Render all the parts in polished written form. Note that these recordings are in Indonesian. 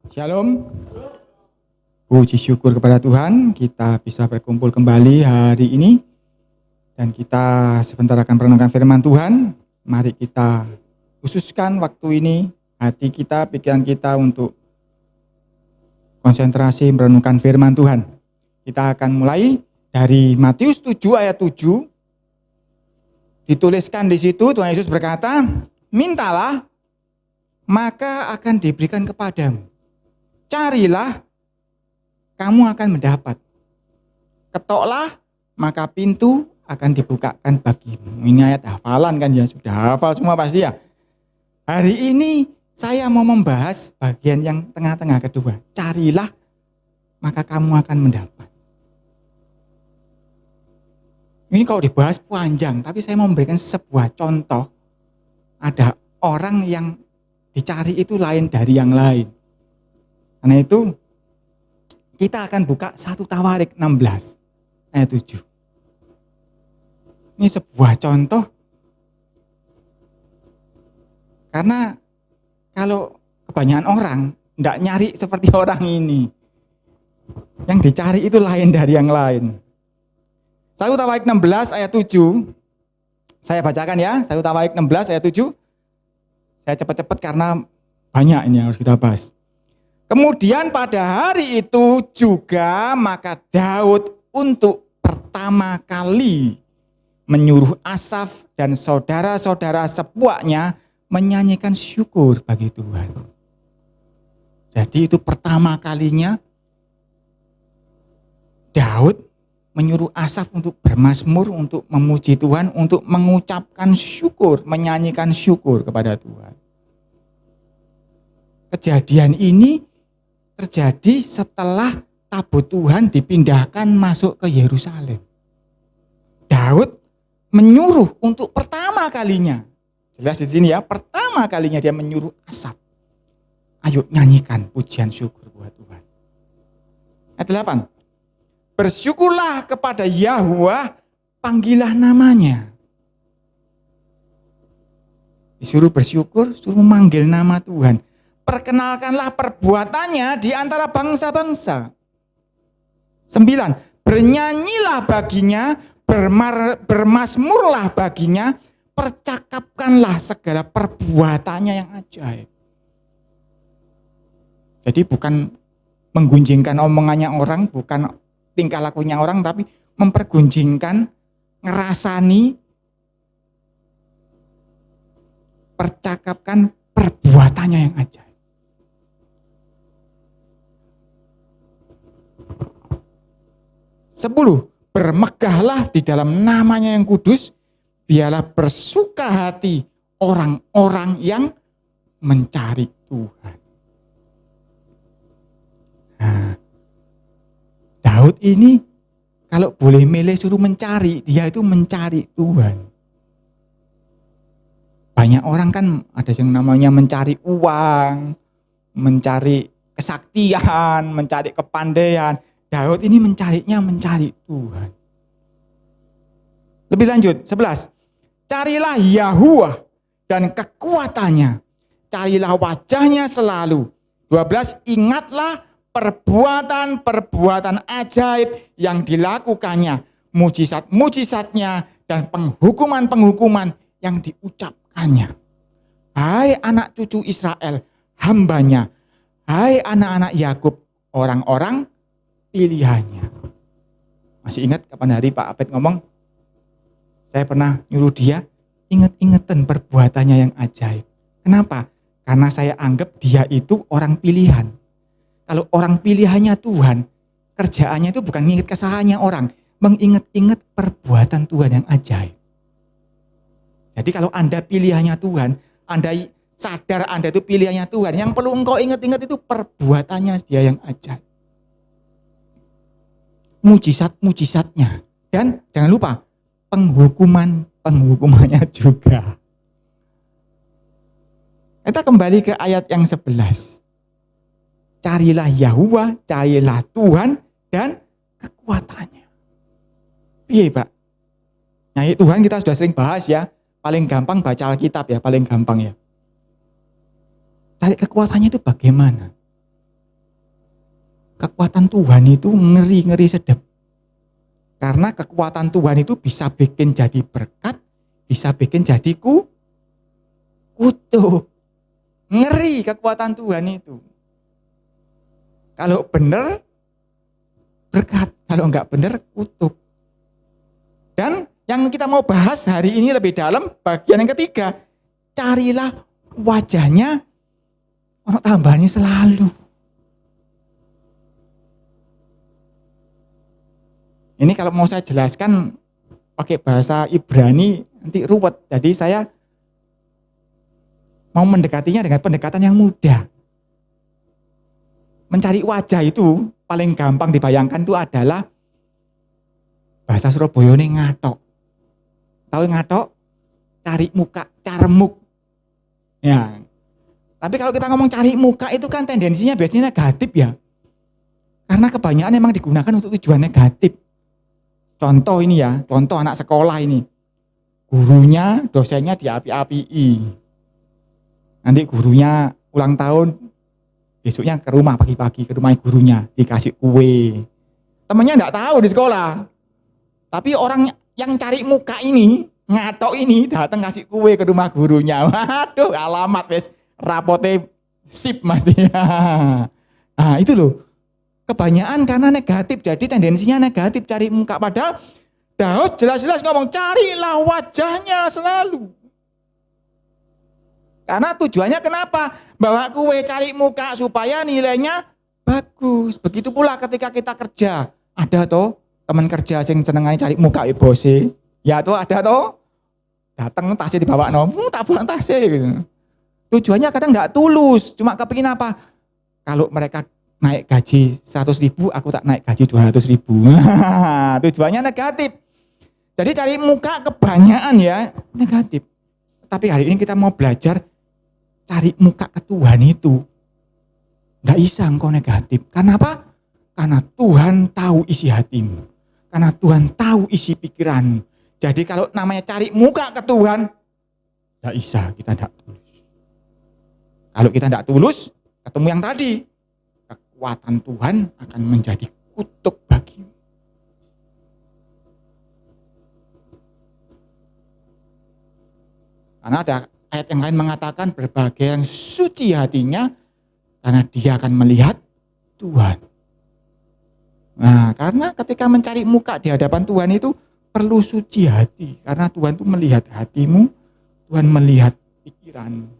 Shalom. Puji syukur kepada Tuhan, kita bisa berkumpul kembali hari ini. Dan kita sebentar akan merenungkan firman Tuhan. Mari kita khususkan waktu ini, hati kita, pikiran kita untuk konsentrasi merenungkan firman Tuhan. Kita akan mulai dari Matius 7 ayat 7. Dituliskan di situ, Tuhan Yesus berkata, mintalah, maka akan diberikan kepadamu. Carilah, kamu akan mendapat. Ketoklah, maka pintu akan dibukakan bagimu. Ini ayat hafalan kan ya, sudah hafal semua pasti ya. Hari ini saya mau membahas bagian yang tengah-tengah kedua. Carilah, maka kamu akan mendapat. Ini kalau dibahas panjang, tapi saya mau memberikan sebuah contoh. Ada orang yang dicari itu lain dari yang lain. Karena itu kita akan buka 1 Tawarik 16 ayat 7. Ini sebuah contoh. Karena kalau kebanyakan orang tidak nyari seperti orang ini. Yang dicari itu lain dari yang lain. 1 Tawarik 16 ayat 7. Saya bacakan ya, 1 Tawarik 16 ayat 7. Saya cepat-cepat karena banyak ini yang harus kita bahas. Kemudian pada hari itu juga maka Daud untuk pertama kali menyuruh Asaf dan saudara-saudara sepuaknya menyanyikan syukur bagi Tuhan. Jadi itu pertama kalinya Daud menyuruh Asaf untuk bermazmur, untuk memuji Tuhan, untuk mengucapkan syukur, menyanyikan syukur kepada Tuhan. Kejadian ini terjadi setelah tabut Tuhan dipindahkan masuk ke Yerusalem. Daud menyuruh untuk pertama kalinya, jelas di sini ya, pertama kalinya dia menyuruh Asaf, ayo nyanyikan pujian syukur buat Tuhan. Ayat 8, bersyukurlah kepada Yahweh, panggilah namanya. Disuruh bersyukur, suruh manggil nama Tuhan. Perkenalkanlah perbuatannya di antara bangsa-bangsa. 9. Bernyanyilah baginya, bermazmurlah baginya, percakapkanlah segala perbuatannya yang ajaib. Jadi bukan menggunjingkan omongannya orang, bukan tingkah lakunya orang, tapi mempergunjingkan, ngerasani, percakapkan perbuatannya yang ajaib. 10. Bermegahlah di dalam namanya yang kudus, biarlah bersuka hati orang-orang yang mencari Tuhan. Nah, Daud ini kalau boleh milih suruh mencari, dia itu mencari Tuhan. Banyak orang kan ada yang namanya mencari uang, mencari kesaktian, mencari kepandaian. Daud ini mencarinya mencari Tuhan. Lebih lanjut, 11. Carilah Yahuwah dan kekuatannya. Carilah wajahnya selalu. 12. Ingatlah perbuatan-perbuatan ajaib yang dilakukannya. Mujizat-mujizatnya dan penghukuman-penghukuman yang diucapkannya. Hai anak cucu Israel, hambanya. Hai anak-anak Yakub, orang-orang pilihannya. Masih ingat kapan hari Pak Abed ngomong, saya pernah nyuruh dia ingat-ingatan perbuatannya yang ajaib. Kenapa? Karena saya anggap dia itu orang pilihan. Kalau orang pilihannya Tuhan, kerjaannya itu bukan mengingat kesalahannya orang, mengingat-ingat perbuatan Tuhan yang ajaib. Jadi kalau Anda pilihannya Tuhan, Anda sadar Anda itu pilihannya Tuhan, yang perlu engkau ingat-ingat itu perbuatannya dia yang ajaib. Mujizat-mujizatnya. Dan jangan lupa, penghukumannya juga. Kita kembali ke ayat yang 11. Carilah Yahuwah, carilah Tuhan dan kekuatannya. Iya Pak. Nah Tuhan kita sudah sering bahas ya. Paling gampang baca Alkitab ya, paling gampang ya. Cari kekuatannya itu bagaimana? kekuatan Tuhan itu ngeri-ngeri sedap. Karena kekuatan Tuhan itu bisa bikin jadi berkat, bisa bikin jadi kutuk. Ngeri kekuatan Tuhan itu. Kalau benar, berkat. Kalau enggak benar, kutuk. Dan yang kita mau bahas hari ini lebih dalam, bagian yang ketiga. Carilah wajahnya, ono tambahannya selalu. Ini kalau mau saya jelaskan pakai bahasa Ibrani nanti ruwet. Jadi saya mau mendekatinya dengan pendekatan yang mudah. Mencari wajah itu paling gampang dibayangkan itu adalah bahasa Surabaya ini ngatok. Tahu ngatok? Cari muka, caremuk. Ya. Tapi kalau kita ngomong cari muka itu kan tendensinya biasanya negatif ya. Karena kebanyakan memang digunakan untuk tujuan negatif. Contoh ini ya, contoh anak sekolah ini. Gurunya, dosennya diapi-apii. Nanti gurunya ulang tahun, besoknya ke rumah pagi-pagi, ke rumah gurunya, dikasih kue. Temennya enggak tahu di sekolah. Tapi orang yang cari muka ini, ngatok ini, datang kasih kue ke rumah gurunya. Waduh, alamat wes, rapote sip mas. Nah itu loh. Kebanyakan karena negatif, jadi tendensinya negatif cari muka. Padahal Daud jelas-jelas ngomong carilah wajahnya selalu. Karena tujuannya kenapa? Bawa kue cari muka supaya nilainya bagus. Begitu pula ketika kita kerja. Ada toh teman kerja yang senengane cari muka bose. Ya toh ada toh. Datang tasnya dibawa tak buang tasnya. Gitu. Tujuannya kadang nggak tulus. Cuma kepingin apa? Kalau mereka naik gaji 100.000, aku tak naik gaji 200.000. Tujuannya negatif. Jadi cari muka kebanyakan ya negatif. Tapi hari ini kita mau belajar cari muka ke Tuhan itu. Nggak bisa engkau negatif. Karena apa? Karena Tuhan tahu isi hatimu. Karena Tuhan tahu isi pikiranmu. Jadi kalau namanya cari muka ke Tuhan, nggak bisa, kita nggak tulus. Kalau kita nggak tulus, ketemu yang tadi. Kekuatan Tuhan akan menjadi kutuk bagimu. Karena ada ayat yang lain mengatakan berbagai yang suci hatinya karena dia akan melihat Tuhan. Nah, karena ketika mencari muka di hadapan Tuhan itu perlu suci hati. Karena Tuhan itu melihat hatimu, Tuhan melihat pikiranmu.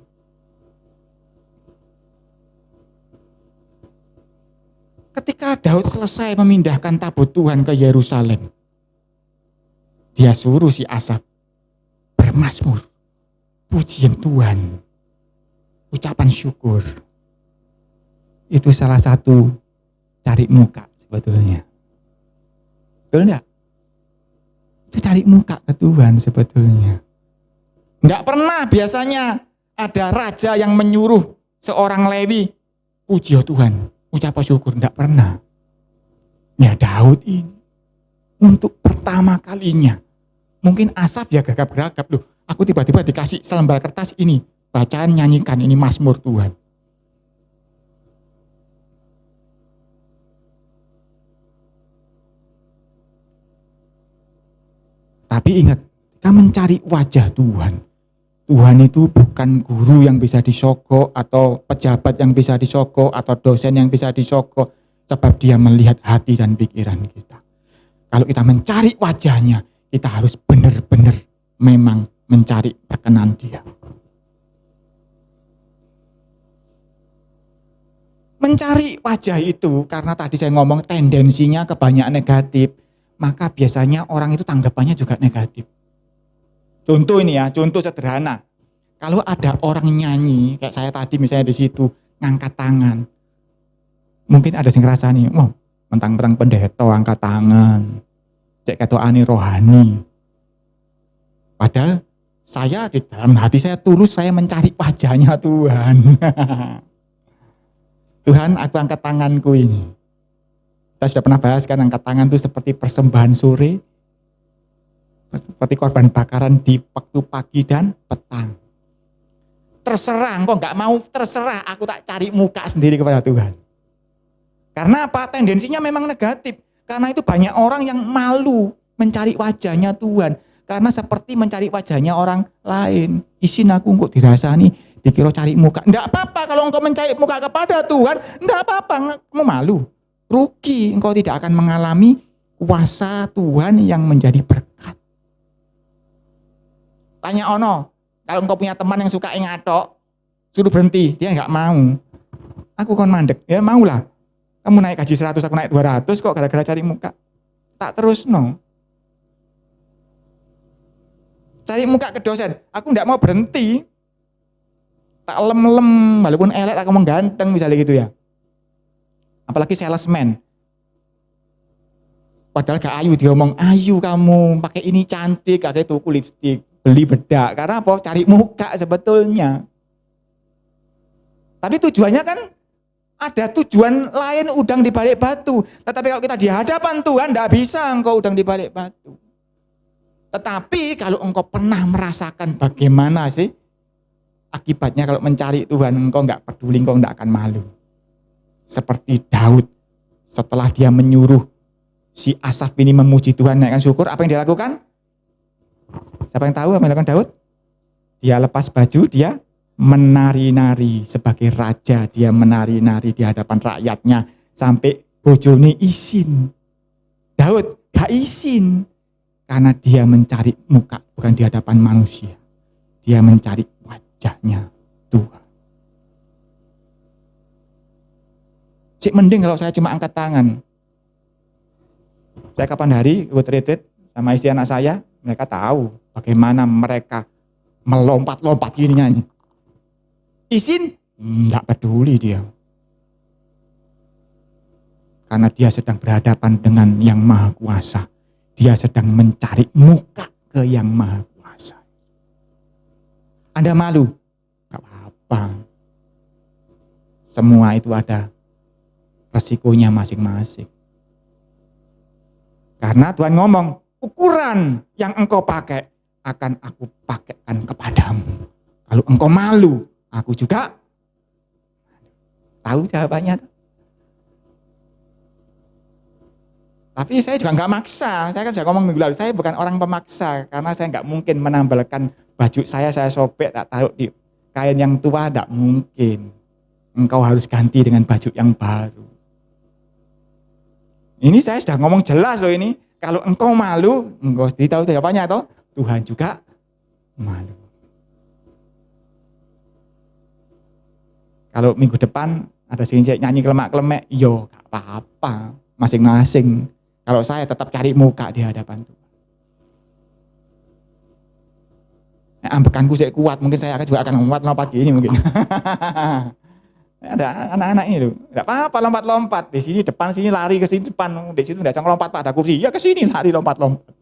Ketika Daud selesai memindahkan tabut Tuhan ke Yerusalem, dia suruh si Asaf bermazmur, pujian Tuhan, ucapan syukur. Itu salah satu cari muka sebetulnya. Betul enggak? Itu cari muka ke Tuhan sebetulnya. Enggak pernah biasanya ada raja yang menyuruh seorang Lewi, puji Tuhan, ucapan syukur, enggak pernah. Ya Daud ini untuk pertama kalinya. Mungkin Asaf ya gagap-gagap, loh aku tiba-tiba dikasih selembar kertas ini, bacaan nyanyikan ini mazmur Tuhan. Tapi ingat, kita mencari wajah Tuhan. Tuhan itu bukan guru yang bisa disogok atau pejabat yang bisa disogok atau dosen yang bisa disogok, sebab dia melihat hati dan pikiran kita. Kalau kita mencari wajahnya, kita harus benar-benar memang mencari perkenan dia. Mencari wajah itu karena tadi saya ngomong tendensinya kebanyakan negatif, maka biasanya orang itu tanggapannya juga negatif. Contoh ini ya, contoh sederhana. Kalau ada orang nyanyi, kayak saya tadi misalnya di situ, ngangkat tangan. Mungkin ada yang ngerasani, wah mentang-mentang pendeta angkat tangan. Cek katoane rohani. Padahal saya di dalam hati saya tulus, saya mencari wajahnya Tuhan. Tuhan, aku angkat tanganku ini. Kita sudah pernah bahas kan, angkat tangan itu seperti persembahan sore, seperti korban bakaran di waktu pagi dan petang. Terserah, kok nggak mau terserah, aku tak cari muka sendiri kepada Tuhan. Karena apa? Tendensinya memang negatif. Karena itu banyak orang yang malu mencari wajahnya Tuhan. Karena seperti mencari wajahnya orang lain. Isin aku kok dirasani, dikira cari muka. Enggak apa-apa kalau engkau mencari muka kepada Tuhan. Enggak apa-apa, kamu malu. Rugi, engkau tidak akan mengalami kuasa Tuhan yang menjadi berkat. Tanya ono, kalau engkau punya teman yang suka ngatok, suruh berhenti, dia enggak mau. Aku kon mandek, ya maulah. Kamu naik gaji 100, aku naik 200 kok gara-gara cari muka. Tak terus no. Cari muka ke dosen, aku enggak mau berhenti. Tak lem-lem, walaupun elek aku mengganteng misalnya gitu ya. Apalagi salesman. Padahal gak ayu, dia ngomong, ayu kamu, pakai ini cantik, kayak tuku lipstik, beli bedak. Karena apa? Cari muka sebetulnya. Tapi tujuannya kan ada tujuan lain udang di balik batu. Tetapi kalau kita di hadapan Tuhan, tidak bisa engkau udang di balik batu. Tetapi kalau engkau pernah merasakan bagaimana sih akibatnya kalau mencari Tuhan, engkau enggak peduli, engkau enggak akan malu. Seperti Daud, setelah dia menyuruh si Asaf ini memuji Tuhan, naikkan syukur, apa yang dia lakukan? Siapa yang tahu apa yang dilakukan Daud? Dia lepas baju, dia menari-nari sebagai raja, dia menari-nari di hadapan rakyatnya sampai bojone isin. Daud gak isin karena dia mencari muka, bukan di hadapan manusia. Dia mencari wajahnya Tuhan. Cik mending kalau saya cuma angkat tangan. Saya kapan hari ikut retreat sama istri anak saya, mereka tahu bagaimana mereka melompat-lompat gini nyanyi. Isin, enggak peduli dia. Karena dia sedang berhadapan dengan yang maha kuasa. Dia sedang mencari muka ke yang maha kuasa. Anda malu? Enggak apa-apa. Semua itu ada resikonya masing-masing. Karena Tuhan ngomong, ukuran yang engkau pakai akan aku pakaikan kepadamu. Kalau engkau malu, aku juga tahu jawabannya. Tapi saya juga nggak maksa. Saya kan sudah ngomong minggu lalu, saya bukan orang pemaksa. Karena saya nggak mungkin menambalkan baju saya sobek, tak taruh di kain yang tua, nggak mungkin. Engkau harus ganti dengan baju yang baru. Ini saya sudah ngomong jelas loh ini. Kalau engkau malu, engkau tahu jawabannya toh? Tuhan juga malu. Kalau minggu depan ada sini nyanyi kelemak-kelemek, yo gak apa-apa, masing-masing. Kalau saya tetap cari muka di hadapan Tuhan. Nah, ambekanku saya kuat, mungkin saya juga akan lompat gini mungkin. Ada anak-anak ini loh, enggak apa-apa lompat-lompat. Di sini depan, sini lari ke sini depan, di situ enggak jangan lompat pada kursi. Ya ke sini lari lompat-lompat.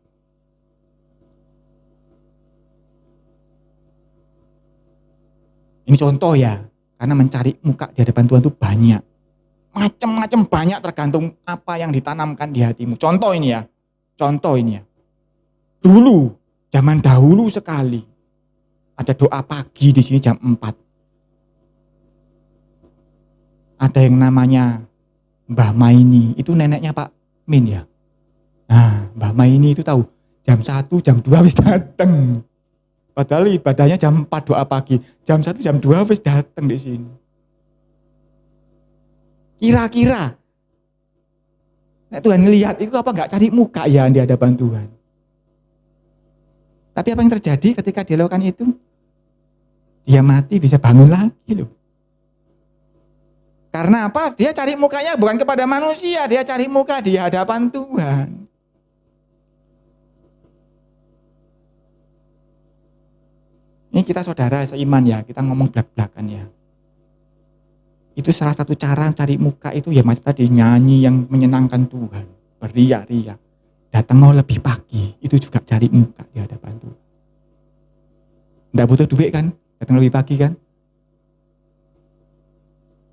Ini contoh ya, karena mencari muka di hadapan Tuhan itu banyak. Macam-macam banyak tergantung apa yang ditanamkan di hatimu. Contoh ini ya. Dulu, zaman dahulu sekali. Ada doa pagi di sini jam 4. Ada yang namanya Mbah Maini, itu neneknya Pak Min ya. Nah, Mbah Maini itu tahu, jam 1, jam 2 wis dateng. Padahal ibadahnya jam 4 doa pagi, jam 1, jam 2 wis dateng di sini. Kira-kira, nah Tuhan ngelihat itu apa enggak cari muka ya di hadapan Tuhan. Tapi apa yang terjadi ketika dia lakukan itu? Dia mati bisa bangun lagi loh. Karena apa? Dia cari mukanya bukan kepada manusia, dia cari muka di hadapan Tuhan. Ini kita saudara seiman ya, kita ngomong belak-belakan ya. Itu salah satu cara cari muka itu ya mas tadi nyanyi yang menyenangkan Tuhan, beriak-riak. Datang mau lebih pagi, itu juga cari muka di hadapan Tuhan. Enggak butuh duit kan? Datang lebih pagi kan?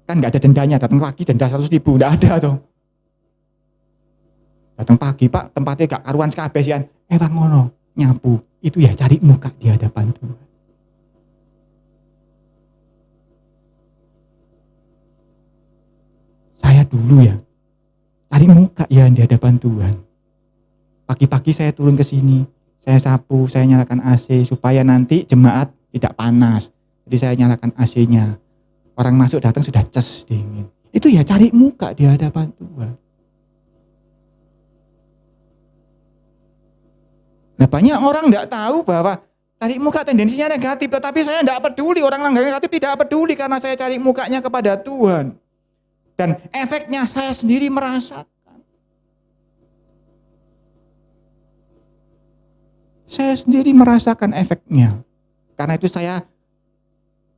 Kan nggak ada dendanya, datang pagi denda 100.000, nggak ada tuh. Datang pagi Pak, tempatnya gak karuan kabeh sian, Bang ngono, nyapu, itu ya cari muka di hadapan Tuhan. Saya dulu ya, cari muka ya di hadapan Tuhan. Pagi-pagi saya turun ke sini, saya sapu, saya nyalakan AC supaya nanti jemaat tidak panas. Jadi saya nyalakan AC-nya. Orang masuk datang sudah ces dingin. Itu ya cari muka di hadapan Tuhan. Nah banyak orang tidak tahu bahwa cari muka tendensinya negatif, tetapi saya tidak peduli, orang negatif tidak peduli karena saya cari mukanya kepada Tuhan. Dan efeknya saya sendiri merasakan. Saya sendiri merasakan efeknya. Karena itu saya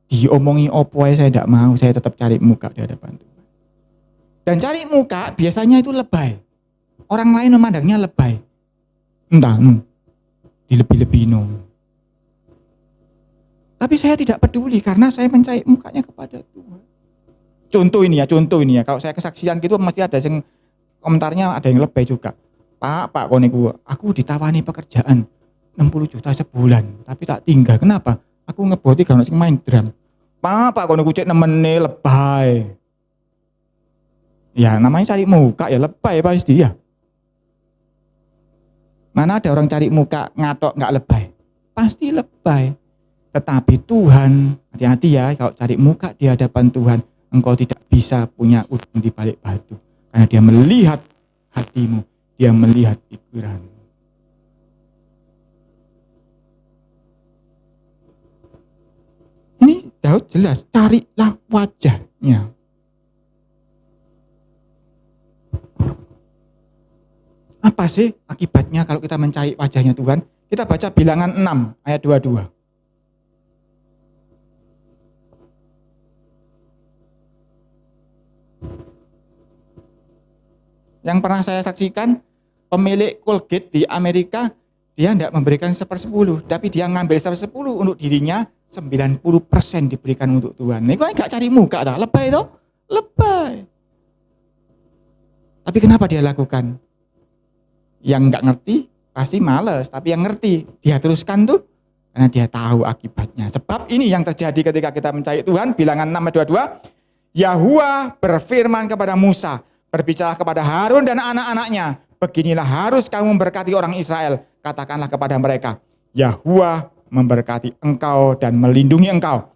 diomongi opo saya tidak mau, saya tetap cari muka di hadapan Tuhan. Dan cari muka biasanya itu lebay. Orang lain memandangnya lebay. Entah, dilebih-lebih Tapi saya tidak peduli karena saya mencari mukanya kepada Tuhan. Contoh ini ya. Kalau saya kesaksian gitu mesti ada yang komentarnya ada yang lebay juga. Pak koniku, aku ditawani pekerjaan 60 juta sebulan, tapi tak tinggal. Kenapa? Aku ngeboti kalau sing main drum. Pak koniku cek nemene lebay. Ya namanya cari muka ya lebay pasti ya. Mana ada orang cari muka ngatok nggak lebay? Pasti lebay. Tetapi Tuhan, hati-hati ya kalau cari muka di hadapan Tuhan, engkau tidak bisa punya ujung di balik batu. Karena dia melihat hatimu, dia melihat pikiranmu. Ini Daud jelas, carilah wajahnya. Apa sih akibatnya kalau kita mencari wajahnya Tuhan? Kita baca Bilangan 6 ayat 22. Yang pernah saya saksikan, pemilik Colgate di Amerika, dia tidak memberikan 1/10, tapi dia ngambil 1/10 untuk dirinya, 90% diberikan untuk Tuhan. Ini kok enggak cari muka, tak? Lebay toh? Lebay. Tapi kenapa dia lakukan? Yang enggak ngerti pasti males, tapi yang ngerti dia teruskan tuh karena dia tahu akibatnya. Sebab ini yang terjadi ketika kita mencari Tuhan. Bilangan 6 ayat 22, Yahuwa berfirman kepada Musa, berbicara kepada Harun dan anak-anaknya, beginilah harus kamu memberkati orang Israel. Katakanlah kepada mereka, Yahuwa memberkati engkau dan melindungi engkau.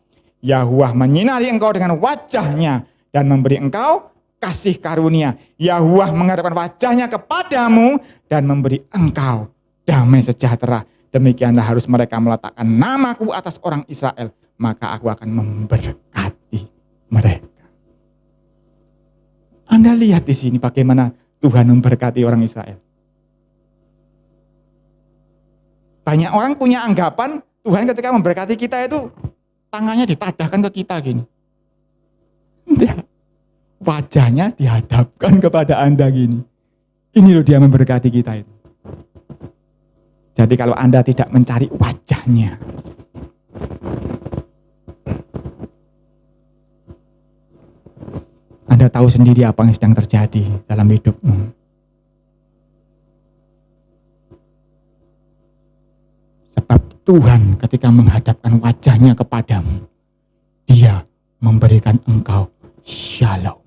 Yahuwa menyinari engkau dengan wajahnya dan memberi engkau kasih karunia. Yahuwa menghadapkan wajahnya kepadamu dan memberi engkau damai sejahtera. Demikianlah harus mereka meletakkan namaku atas orang Israel, maka aku akan memberkati mereka. Anda lihat di sini bagaimana Tuhan memberkati orang Israel. Banyak orang punya anggapan Tuhan ketika memberkati kita itu tangannya ditadahkan ke kita gini. Wajahnya dihadapkan kepada Anda gini. Ini loh dia memberkati kita itu. Jadi kalau Anda tidak mencari wajahnya, Anda tahu sendiri apa yang sedang terjadi dalam hidupmu. Sebab Tuhan ketika menghadapkan wajahnya kepadamu, Dia memberikan engkau shalom.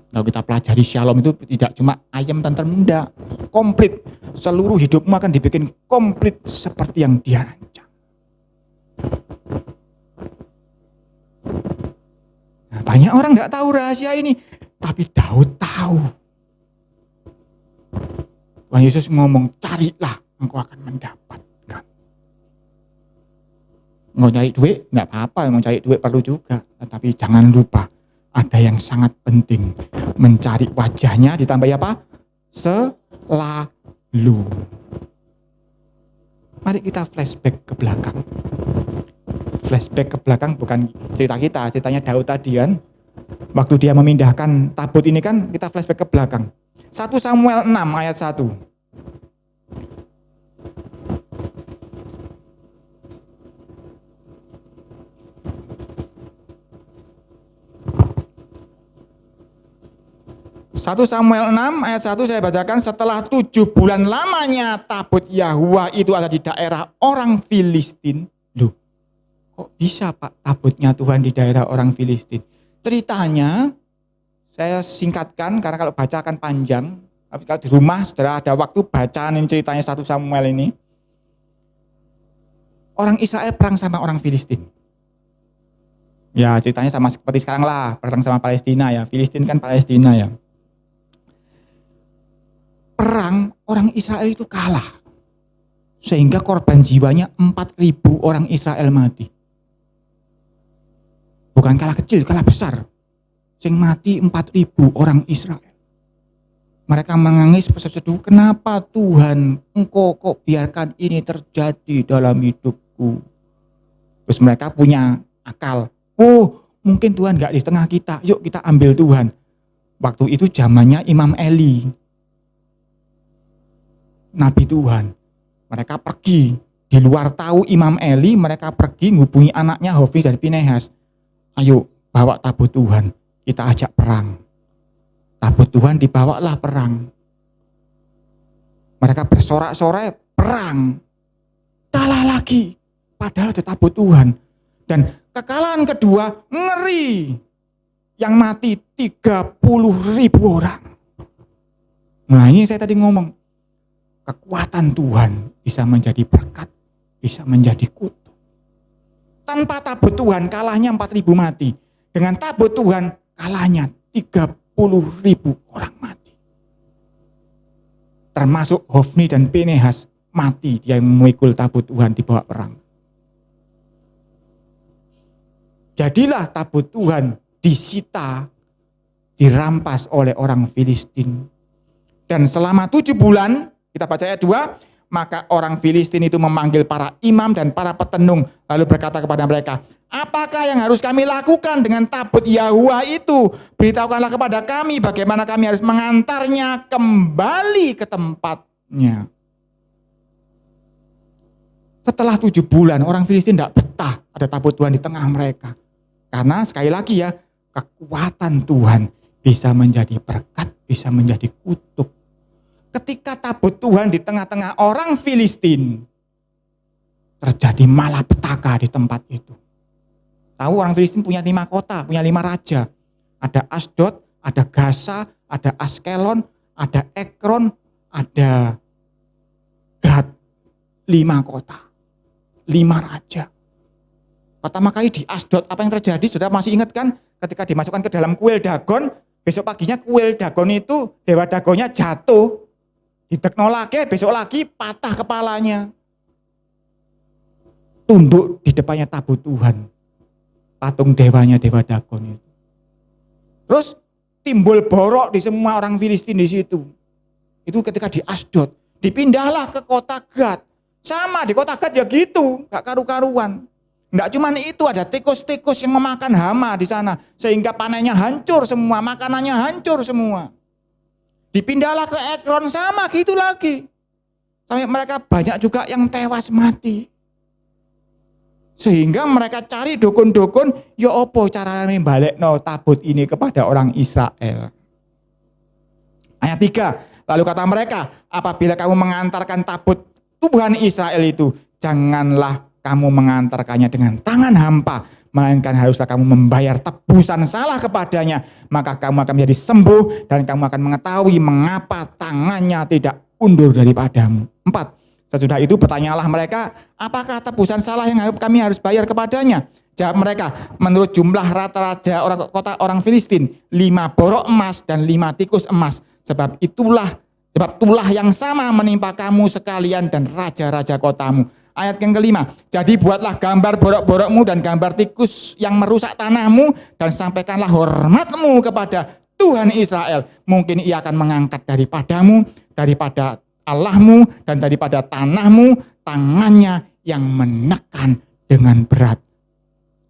Kalau kita pelajari shalom itu tidak cuma ayam tentrem, enggak, komplit. Seluruh hidupmu akan dibikin komplit seperti yang Dia rancang. Nah, banyak orang enggak tahu rahasia ini, tapi Daud tahu. Tuhan Yesus ngomong, carilah, engkau akan mendapatkan. Mau cari duit, enggak apa-apa, mau cari duit perlu juga. Tetapi jangan lupa, ada yang sangat penting. Mencari wajahnya ditambah apa? Selalu. Mari kita flashback ke belakang. Flashback ke belakang bukan cerita kita, ceritanya Daud tadi kan. Waktu dia memindahkan tabut ini kan kita flashback ke belakang. 1 Samuel 6 ayat 1. Satu Samuel 6 ayat 1 saya bacakan. Setelah 7 bulan lamanya tabut Yahuwa itu ada di daerah orang Filistin. Loh, kok bisa Pak tabutnya Tuhan di daerah orang Filistin? Ceritanya Saya singkatkan karena kalau baca akan panjang. Tapi kalau di rumah saudara ada waktu bacaan ceritanya 1 Samuel ini. Orang Israel perang sama orang Filistin. Ya ceritanya sama seperti sekarang lah, perang sama Palestina ya. Filistin kan Palestina ya. Perang orang Israel itu kalah. Sehingga korban jiwanya 4.000 orang Israel mati. Bukan kalah kecil, kalah besar. Sing mati 4.000 orang Israel. Mereka menangis berseduh, kenapa Tuhan engkau kok biarkan ini terjadi dalam hidupku. Terus mereka punya akal. Oh mungkin Tuhan gak di tengah kita, yuk kita ambil Tuhan. Waktu itu zamannya Imam Eli. Nabi Tuhan. Mereka pergi. Di luar tahu Imam Eli, mereka pergi menghubungi anaknya Hofni dan Pinehas. Ayo bawa tabut Tuhan, kita ajak perang. Tabut Tuhan dibawalah perang. Mereka bersorak-sorai perang. Kalah lagi. Padahal ada tabut Tuhan. Dan kekalahan kedua ngeri. Yang mati 30.000 orang. Nah ini saya tadi ngomong. Kekuatan Tuhan bisa menjadi berkat. Bisa menjadi kutuk. Tanpa tabut Tuhan kalahnya 4.000 mati. Dengan tabut Tuhan kalahnya 30.000 orang mati. Termasuk Hofni dan Pinehas mati. Dia yang memikul tabut Tuhan dibawa perang. Jadilah tabut Tuhan disita, dirampas oleh orang Filistin. Dan selama 7 bulan, kita baca ayat 2, maka orang Filistin itu memanggil para imam dan para petenung, lalu berkata kepada mereka, apakah yang harus kami lakukan dengan tabut Yahuwa itu? Beritahukanlah kepada kami bagaimana kami harus mengantarnya kembali ke tempatnya. Setelah 7 bulan orang Filistin tidak betah ada tabut Tuhan di tengah mereka. Karena sekali lagi ya, kekuatan Tuhan bisa menjadi berkat, bisa menjadi kutuk. Ketika tabut Tuhan di tengah-tengah orang Filistin, terjadi malapetaka di tempat itu. Tahu orang Filistin punya 5 kota, punya 5 raja. Ada Asdod, ada Gaza, ada Askelon, ada Ekron, ada Gad. 5 kota, 5 raja. Pertama kali di Asdod, apa yang terjadi? Saudara masih ingat kan? Ketika dimasukkan ke dalam kuil Dagon, besok paginya kuil Dagon itu, dewa Dagonnya jatuh. Ditekno lagi, besok lagi patah kepalanya. Tunduk di depannya tabut Tuhan. Patung dewanya, dewa Dagon itu. Terus timbul borok di semua orang Filistin di situ. Itu ketika di Asdod. Dipindahlah ke kota Gad. Sama di kota Gad ya gitu, gak karu-karuan. Enggak cuman itu, ada tikus-tikus yang memakan hama di sana. Sehingga panennya hancur semua, makanannya hancur semua. Dipindahlah ke Ekron, sama gitu lagi. Sampai mereka banyak juga yang tewas mati. Sehingga mereka cari dukun-dukun, ya opo caranya balekno tabut ini kepada orang Israel. Ayat 3, lalu kata mereka, apabila kamu mengantarkan tabut Tuhan Israel itu, janganlah kamu mengantarkannya dengan tangan hampa, melainkan haruslah kamu membayar tebusan salah kepadanya, maka kamu akan menjadi sembuh dan kamu akan mengetahui mengapa tangannya tidak undur daripadamu. 4. Sesudah itu bertanyalah mereka, apakah tebusan salah yang kami harus bayar kepadanya? Jawab mereka, menurut jumlah rata-rata orang kota orang Filistin, 5 borok emas dan 5 tikus emas. Sebab tulah yang sama menimpa kamu sekalian dan raja-raja kotamu. Ayat yang kelima, jadi buatlah gambar borok-borokmu dan gambar tikus yang merusak tanahmu dan sampaikanlah hormatmu kepada Tuhan Israel. Mungkin ia akan mengangkat daripadamu, daripada Allahmu dan daripada tanahmu tangannya yang menekan dengan berat.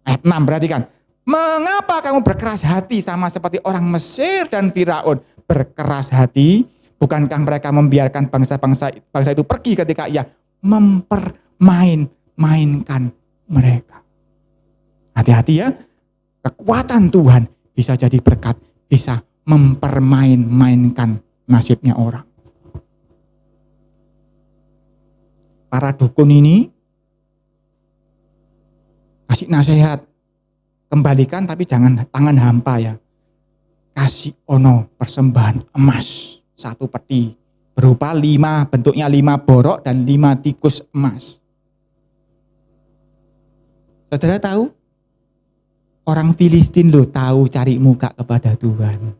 Ayat 6, perhatikan. Mengapa kamu berkeras hati sama seperti orang Mesir dan Firaun? Berkeras hati, bukankah mereka membiarkan bangsa itu pergi ketika ia mempermainkan mereka? Hati-hati ya, kekuatan Tuhan bisa jadi berkat, bisa mempermainkan nasibnya orang. Para dukun ini kasih nasihat, kembalikan tapi jangan tangan hampa ya. kasih ono persembahan emas 1 peti berupa 5, bentuknya 5 borok dan 5 tikus emas. Saudara tahu? Orang Filistin loh tahu cari muka kepada Tuhan.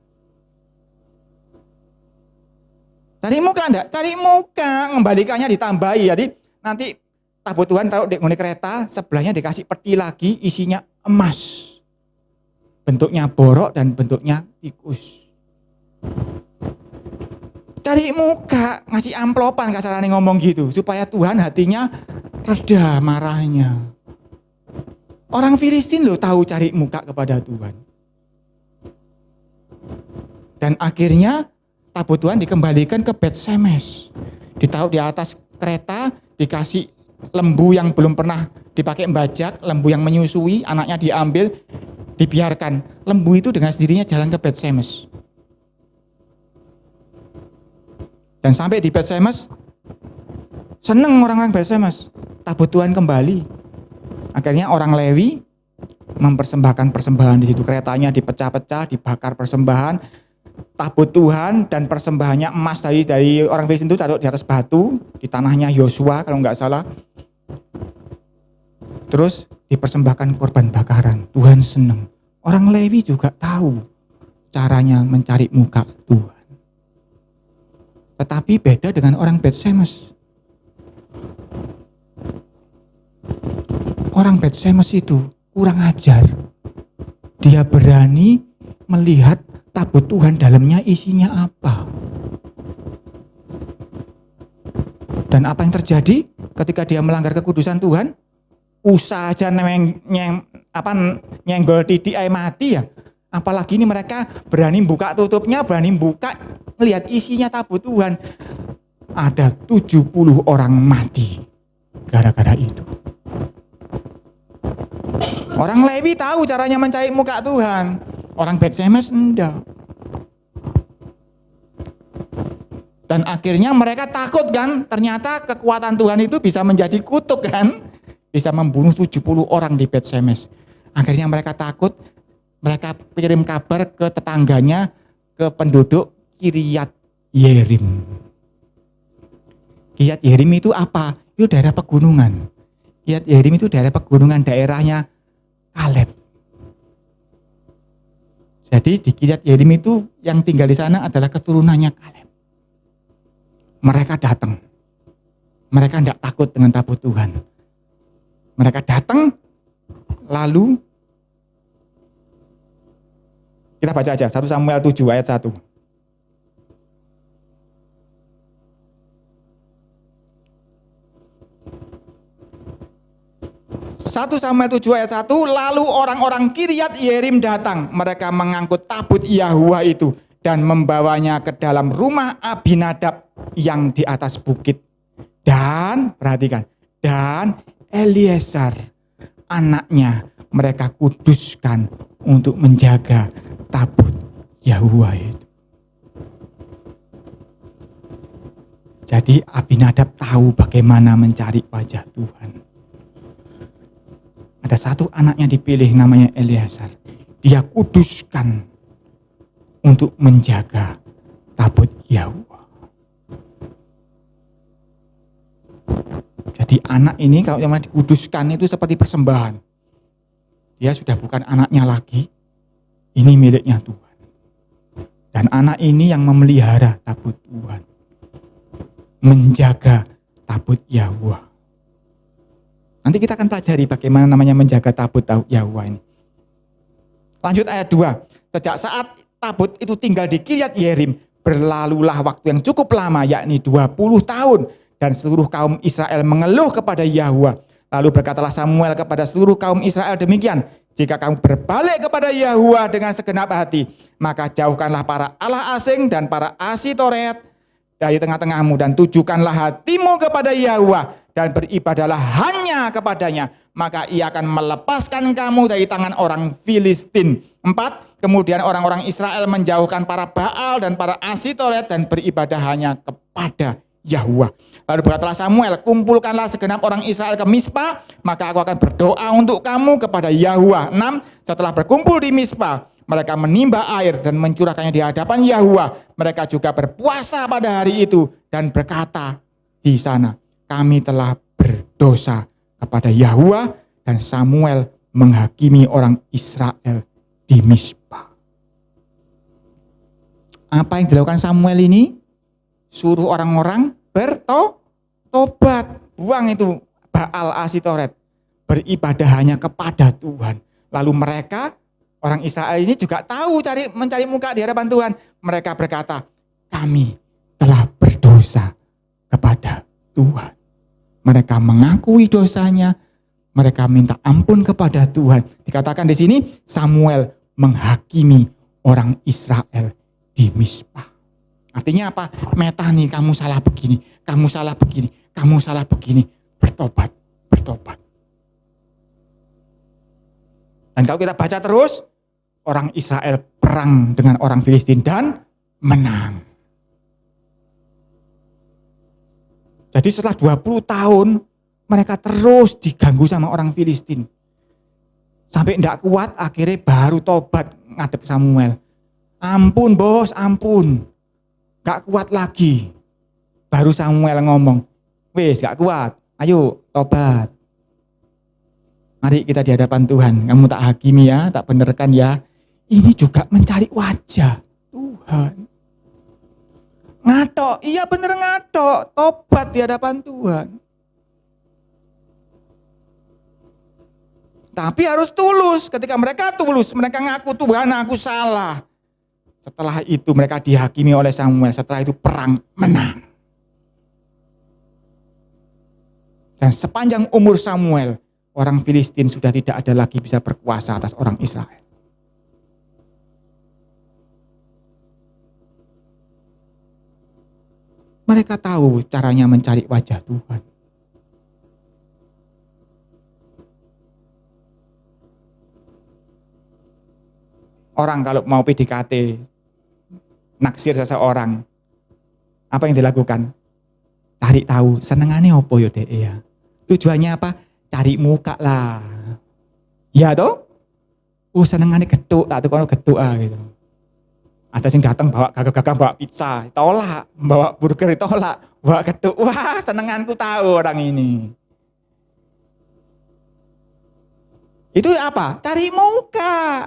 Cari muka enggak? Cari muka, ngembalikannya ditambahi. Jadi nanti tabut Tuhan taruh di kereta, sebelahnya dikasih peti lagi isinya emas. Bentuknya borok dan bentuknya tikus. Cari muka, ngasih amplopan kasarannya ngomong gitu. Supaya Tuhan hatinya reda marahnya. Orang Filistin loh tahu cari muka kepada Tuhan. Dan akhirnya tabut Tuhan dikembalikan ke Bet-Shemesh. Ditaruh di atas kereta, dikasih lembu yang belum pernah dipakai bajak, lembu yang menyusui, anaknya diambil, dibiarkan. Lembu itu dengan sendirinya jalan ke Bet-Shemesh. Dan sampai di Bet-Shemesh, seneng orang-orang Bet-Shemesh. Tabut Tuhan kembali. Akhirnya orang Lewi mempersembahkan persembahan di situ. Keretanya dipecah-pecah, dibakar persembahan. Tabut Tuhan dan persembahannya emas dari orang Filistin itu taruh di atas batu di tanahnya Yosua kalau nggak salah. Terus dipersembahkan korban bakaran. Tuhan senang. Orang Lewi juga tahu caranya mencari muka Tuhan. Tetapi beda dengan orang Bet-Shemesh. Orang Bet-Shemesh itu kurang ajar. Dia berani melihat tabut Tuhan dalamnya isinya apa. Dan apa yang terjadi ketika dia melanggar kekudusan Tuhan? Usaha aja nyenggol titik air mati ya. Apalagi ini mereka berani buka tutupnya, berani buka melihat isinya tabut Tuhan. Ada 70 orang mati gara-gara itu. Orang Lewi tahu caranya mencari muka Tuhan. Orang Bet-Shemesh enggak. Dan akhirnya mereka takut kan. Ternyata kekuatan Tuhan itu bisa menjadi kutuk kan. Bisa membunuh 70 orang di Bet-Shemesh. Akhirnya mereka takut. Mereka kirim kabar ke tetangganya, ke penduduk Kiryat Yerim. Kiryat Yerim itu apa? Itu daerah pegunungan. Kiryat Yerim itu daerah pegunungan, daerahnya Kaleb. Jadi di Kiryat Yerim itu yang tinggal di sana adalah keturunannya Kaleb. Mereka datang. Mereka tidak takut dengan tabut Tuhan. Mereka datang, lalu kita baca aja 1 Samuel 7 ayat 1. 1 Samuel 7 ayat 1, lalu orang-orang Kiryat Yerim datang. Mereka mengangkut tabut Yahuwa itu dan membawanya ke dalam rumah Abinadab yang di atas bukit. Dan, perhatikan, dan Eliezer anaknya mereka kuduskan untuk menjaga tabut Yahuwa itu. Jadi Abinadab tahu bagaimana mencari wajah Tuhan. Ada satu anaknya dipilih namanya Eliezer. Dia kuduskan untuk menjaga tabut Yahuwa. Jadi anak ini kalau yang dikuduskan itu seperti persembahan. Dia sudah bukan anaknya lagi. Ini miliknya Tuhan. Dan anak ini yang memelihara tabut Tuhan. Menjaga tabut Yahuwa. Nanti kita akan pelajari bagaimana namanya menjaga tabut Yahuwa ini. Lanjut ayat 2. Sejak saat tabut itu tinggal di Kiryat Yerim, berlalulah waktu yang cukup lama, yakni 20 tahun. Dan seluruh kaum Israel mengeluh kepada Yahuwa. Lalu berkatalah Samuel kepada seluruh kaum Israel demikian. Jika kamu berbalik kepada Yahuwa dengan segenap hati, maka jauhkanlah para allah asing dan para Asitoret dari tengah-tengahmu, dan tujukanlah hatimu kepada Yahuwa dan beribadahlah hanya kepadanya, maka ia akan melepaskan kamu dari tangan orang Filistin. 4. Kemudian orang-orang Israel menjauhkan para Baal dan para Asitoret dan beribadah hanya kepada Yahuwa. Lalu berkatalah Samuel, kumpulkanlah segenap orang Israel ke Mispa, maka aku akan berdoa untuk kamu kepada Yahuwa. 6. Setelah berkumpul di Mispa, mereka menimba air dan mencurahkannya di hadapan Yahuwa. Mereka juga berpuasa pada hari itu dan berkata di sana, kami telah berdosa kepada Yahuwa, dan Samuel menghakimi orang Israel di Mispa. Apa yang dilakukan Samuel ini? Suruh orang-orang bertobat, buang itu Baal Asitoret, beribadah hanya kepada Tuhan. Lalu mereka, orang Israel ini juga tahu mencari muka di hadapan Tuhan. Mereka berkata, kami telah berdosa kepada Tuhan. Mereka mengakui dosanya, mereka minta ampun kepada Tuhan. Dikatakan di sini Samuel menghakimi orang Israel di Mispa. Artinya apa? Meta nih, kamu salah begini, kamu salah begini, kamu salah begini. Bertobat, bertobat. Dan kalau kita baca terus, orang Israel perang dengan orang Filistin dan menang. Jadi setelah 20 tahun, mereka terus diganggu sama orang Filistin. Sampai tidak kuat, akhirnya baru tobat ngadep Samuel. Ampun bos, ampun. Gak kuat lagi. Baru Samuel ngomong, wes gak kuat, ayo tobat. Mari kita di hadapan Tuhan, kamu tak hakimi ya, tak benerkan ya. Ini juga mencari wajah Tuhan. Ngatok, iya bener ngatok, tobat di hadapan Tuhan. Tapi harus tulus, ketika mereka tulus, mereka ngaku Tuhan aku salah. Setelah itu mereka dihakimi oleh Samuel, setelah itu perang menang. Dan sepanjang umur Samuel, orang Filistin sudah tidak ada lagi bisa berkuasa atas orang Israel. Mereka tahu caranya mencari wajah Tuhan. Orang kalau mau PDKT, naksir seseorang, apa yang dilakukan? Cari tahu, senengannya apa ya dek ya. Tujuannya apa? Cari muka lah. Ya toh? Senengannya geduk, tak tuh kalau geduk gitu. Ada yang datang bawa gagah-gagah bawa pizza, tolak, bawa burger tolak, bawa geduk. Wah, senenganku tahu orang ini. Itu apa? Cari muka.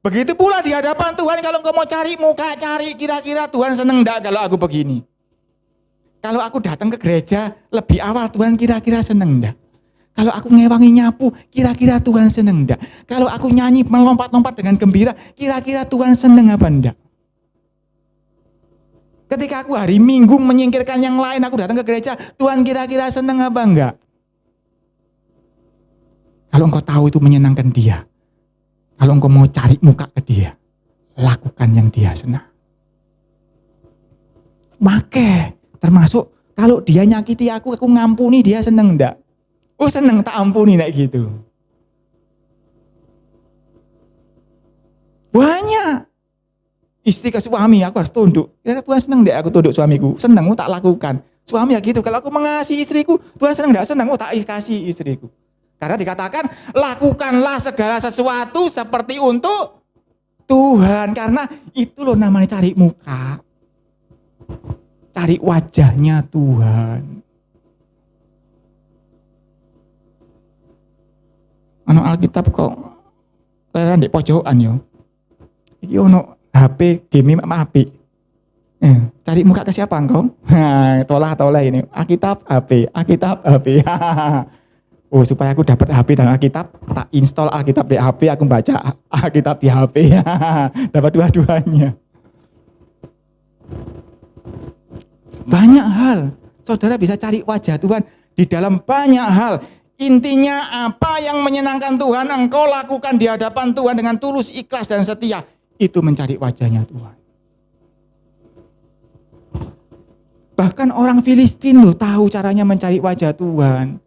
Begitu pula di hadapan Tuhan, kalau engkau mau cari muka, cari kira-kira Tuhan seneng enggak kalau aku begini. Kalau aku datang ke gereja lebih awal, Tuhan kira-kira seneng enggak? Kalau aku ngewangi nyapu, kira-kira Tuhan seneng enggak? Kalau aku nyanyi melompat-lompat dengan gembira, kira-kira Tuhan seneng apa enggak? Ketika aku hari Minggu menyingkirkan yang lain, aku datang ke gereja, Tuhan kira-kira seneng apa enggak? Kalau engkau tahu itu menyenangkan Dia, kalau engkau mau cari muka ke Dia, lakukan yang Dia senang. Make, termasuk kalau Dia nyakiti aku ngampuni, Dia seneng enggak? Seneng, tak ampuni kayak gitu. Banyak. Istri ke suami, aku harus tunduk. Ya, Tuhan seneng enggak aku tunduk suamiku? Seneng, tak lakukan. Suami ya gitu, kalau aku mengasihi istriku, Tuhan seneng enggak? Seneng, tak kasih istriku. Karena dikatakan, lakukanlah segala sesuatu seperti untuk Tuhan. Karena itu loh namanya cari muka. Cari wajahnya Tuhan. Ano Alkitab kok kalian di pojokan yo. Iki ono HP game apik. Cari muka ke siapa engkau? Tolah ini. Alkitab HP, Alkitab HP. Supaya aku dapat HP dan Alkitab, tak install Alkitab di HP, aku baca Alkitab di HP. Dapat dua-duanya. Banyak hal. Saudara bisa cari wajah Tuhan di dalam banyak hal. Intinya apa yang menyenangkan Tuhan, engkau lakukan di hadapan Tuhan dengan tulus, ikhlas, dan setia. Itu mencari wajahnya Tuhan. Bahkan orang Filistin loh tahu caranya mencari wajah Tuhan.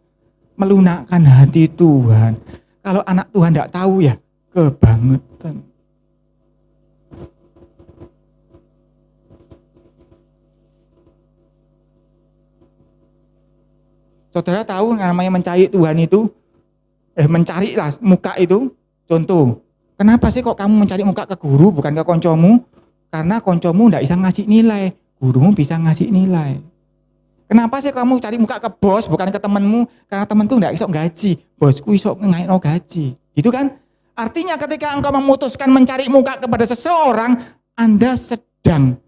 Melunakkan hati Tuhan. Kalau anak Tuhan tidak tahu ya, kebangetan. Saudara tahu namanya mencari Tuhan itu, mencarilah muka itu, contoh, Kenapa sih kok kamu mencari muka ke guru bukan ke koncomu? Karena koncomu ndak bisa ngasih nilai, gurumu bisa ngasih nilai. Kenapa sih kamu cari muka ke bos bukan ke temanmu? Karena temanku ndak iso gaji, bosku iso ngaitno gaji. Gitu kan? Artinya ketika engkau memutuskan mencari muka kepada seseorang, Anda sedang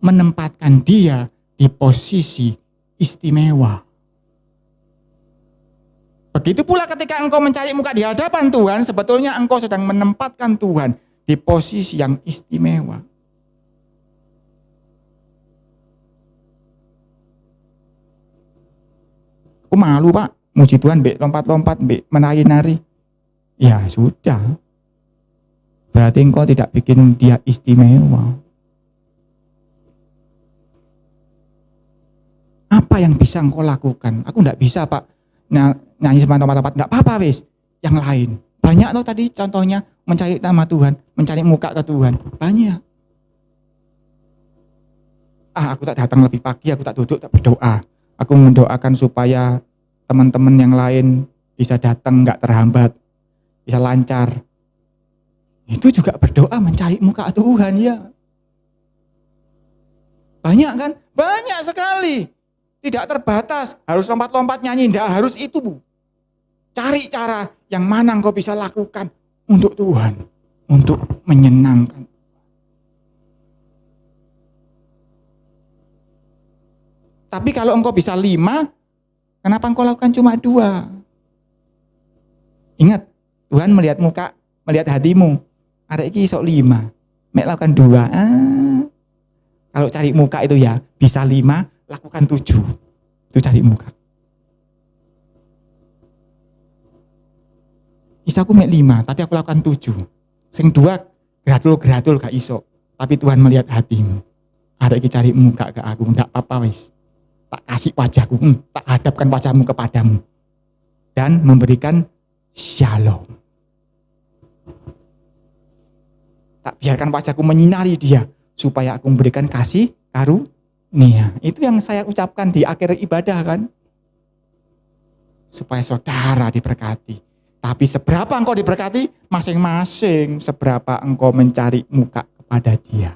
menempatkan dia di posisi istimewa. Begitu pula ketika engkau mencari muka di hadapan Tuhan, sebetulnya engkau sedang menempatkan Tuhan di posisi yang istimewa. Aku malu Pak, muji Tuhan, mbek lompat-lompat, mbek menari-nari. Ya sudah, berarti engkau tidak bikin dia istimewa. Apa yang bisa engkau lakukan? Aku enggak bisa Pak, nyanyi sama lompat-lompat, enggak apa-apa wis. Yang lain, banyak loh tadi contohnya, mencari nama Tuhan, mencari muka ke Tuhan, banyak. Aku tak datang lebih pagi, aku tak duduk, tak berdoa. Aku mendoakan supaya teman-teman yang lain bisa datang, enggak terhambat, bisa lancar. Itu juga berdoa mencari muka Tuhan ya. Banyak kan? Banyak sekali. Tidak terbatas, harus lompat-lompat nyanyi, enggak harus itu Bu. Cari cara yang mana engkau bisa lakukan untuk Tuhan, untuk menyenangkan. Tapi kalau engkau bisa 5, kenapa engkau lakukan cuma 2? Ingat, Tuhan melihat muka, melihat hatimu. Arek iki sok 5, mek lakukan 2. Kalau cari muka itu ya, bisa 5, lakukan 7. Itu cari muka. Isa aku mek 5, tapi aku lakukan 7. Sing 2 gratul-gratul gak iso. Tapi Tuhan melihat hatimu. Ada iki cari muka ke aku, ndak apa-apa wis. Tak kasih wajahku, tak hadapkan wajahmu kepadamu. Dan memberikan shalom. Tak biarkan wajahku menyinari dia, supaya aku memberikan kasih karunia. Itu yang saya ucapkan di akhir ibadah kan. Supaya saudara diberkati. Tapi seberapa engkau diberkati, masing-masing seberapa engkau mencari muka kepada dia.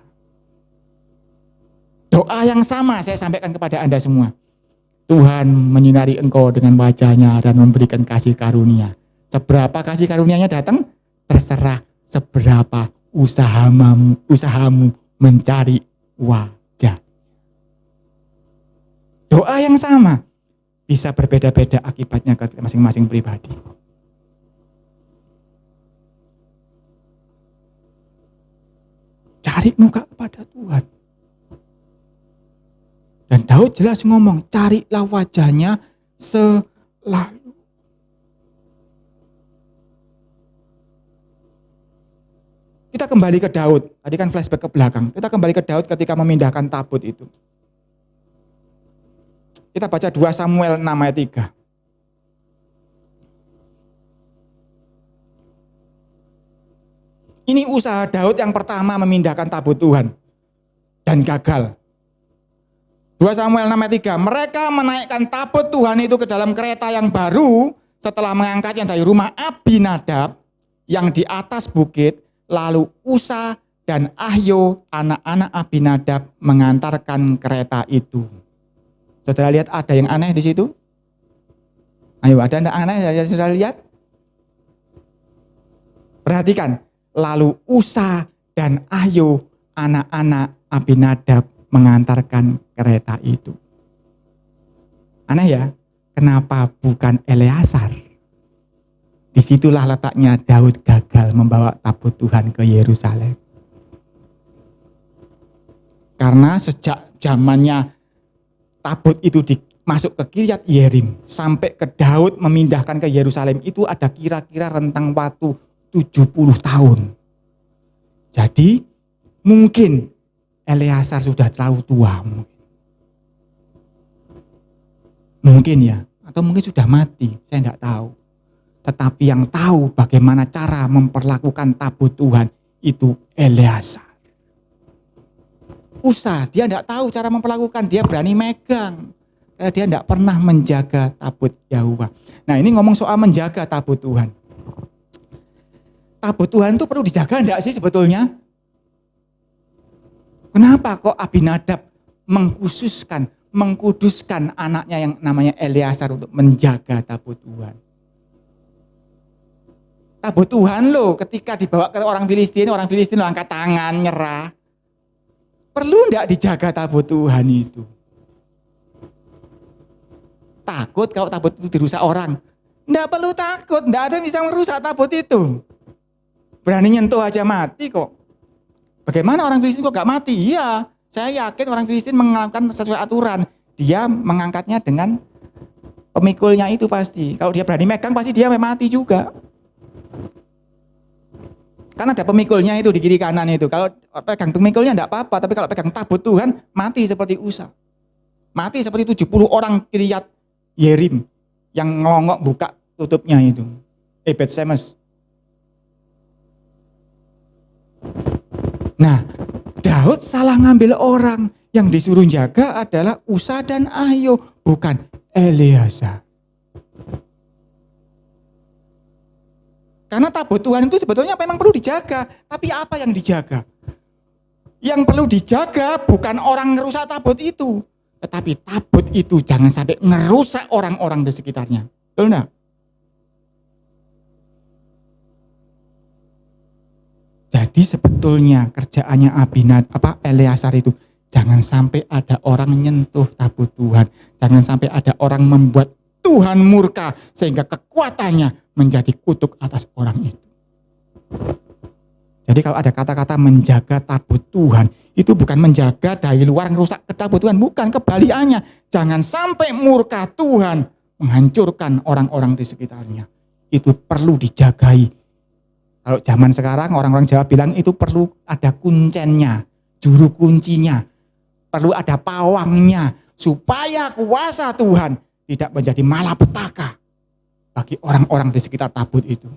Doa yang sama saya sampaikan kepada Anda semua. Tuhan menyinari engkau dengan wajahnya dan memberikan kasih karunia. Seberapa kasih karunianya datang, terserah seberapa usahamu mencari wajah. Doa yang sama bisa berbeda-beda akibatnya ke masing-masing pribadi. Cari muka kepada Tuhan. Dan Daud jelas ngomong, carilah wajahnya selalu. Kita kembali ke Daud, tadi kan flashback ke belakang. Kita kembali ke Daud ketika memindahkan tabut itu. Kita baca 2 Samuel 6 ayat 3. Ini usaha Daud yang pertama memindahkan tabut Tuhan. Dan gagal. 2 Samuel 6 ayat 3. Mereka menaikkan tabut Tuhan itu ke dalam kereta yang baru setelah mengangkatnya dari rumah Abinadab yang di atas bukit. Lalu Usa dan Ahyo anak-anak Abinadab mengantarkan kereta itu. Saudara lihat ada yang aneh di situ? Ayo, ada yang aneh yang saudara lihat? Perhatikan. Lalu Usa dan Ahyo anak-anak Abinadab mengantarkan kereta itu. Aneh ya, kenapa bukan Eleazar? Disitulah letaknya Daud gagal membawa tabut Tuhan ke Yerusalem. Karena sejak zamannya tabut itu masuk ke Kiryat Yerim sampai ke Daud memindahkan ke Yerusalem itu ada kira-kira rentang waktu 70 tahun. Jadi mungkin Eleazar sudah terlalu tua mungkin ya, atau mungkin sudah mati, saya tidak tahu. Tetapi yang tahu bagaimana cara memperlakukan tabut Tuhan itu Eleazar. Usa, dia tidak tahu cara memperlakukan, dia berani megang. Dia tidak pernah menjaga tabut Yahwa. Nah ini ngomong soal menjaga tabut Tuhan. tabut Tuhan itu perlu dijaga enggak sih sebetulnya? Kenapa kok Abinadab mengkuduskan anaknya yang namanya Eleazar untuk menjaga tabut Tuhan? Tabut Tuhan loh ketika dibawa ke orang Filistin lo angkat tangan, nyerah. Perlu enggak dijaga tabut Tuhan itu? Takut kalau tabut itu dirusak orang? Enggak perlu takut, enggak ada yang bisa merusak tabut itu. Berani nyentuh aja mati kok. Bagaimana orang Filistin kok enggak mati? Iya, saya yakin orang Filistin melakukan sesuai aturan. Dia mengangkatnya dengan pemikulnya itu pasti. Kalau dia berani megang pasti dia mati juga. Karena ada pemikulnya itu di kiri kanan itu. Kalau pegang pemikulnya enggak apa-apa, tapi kalau pegang tabut Tuhan mati seperti Usa. Mati seperti 70 orang Kiryat Yerim yang ngelongok buka tutupnya itu. Bet Semes. Nah, Daud salah ngambil orang. Yang disuruh jaga adalah Usa dan Ahio, bukan Eleazar. Karena tabut Tuhan itu sebetulnya memang perlu dijaga. Tapi apa yang dijaga? Yang perlu dijaga bukan orang ngerusak tabut itu. Tetapi tabut itu jangan sampai ngerusak orang-orang di sekitarnya. Betul enggak? Jadi sebetulnya kerjaannya Eleazar itu jangan sampai ada orang menyentuh tabut Tuhan. Jangan sampai ada orang membuat Tuhan murka sehingga kekuatannya menjadi kutuk atas orang itu. Jadi kalau ada kata-kata menjaga tabut Tuhan, itu bukan menjaga dari luar merusak tabut Tuhan, bukan, kebalikannya. Jangan sampai murka Tuhan menghancurkan orang-orang di sekitarnya. Itu perlu dijagai. Kalau zaman sekarang orang-orang Jawa bilang itu perlu ada kuncennya, juru kuncinya, perlu ada pawangnya supaya kuasa Tuhan tidak menjadi malapetaka bagi orang-orang di sekitar tabut itu.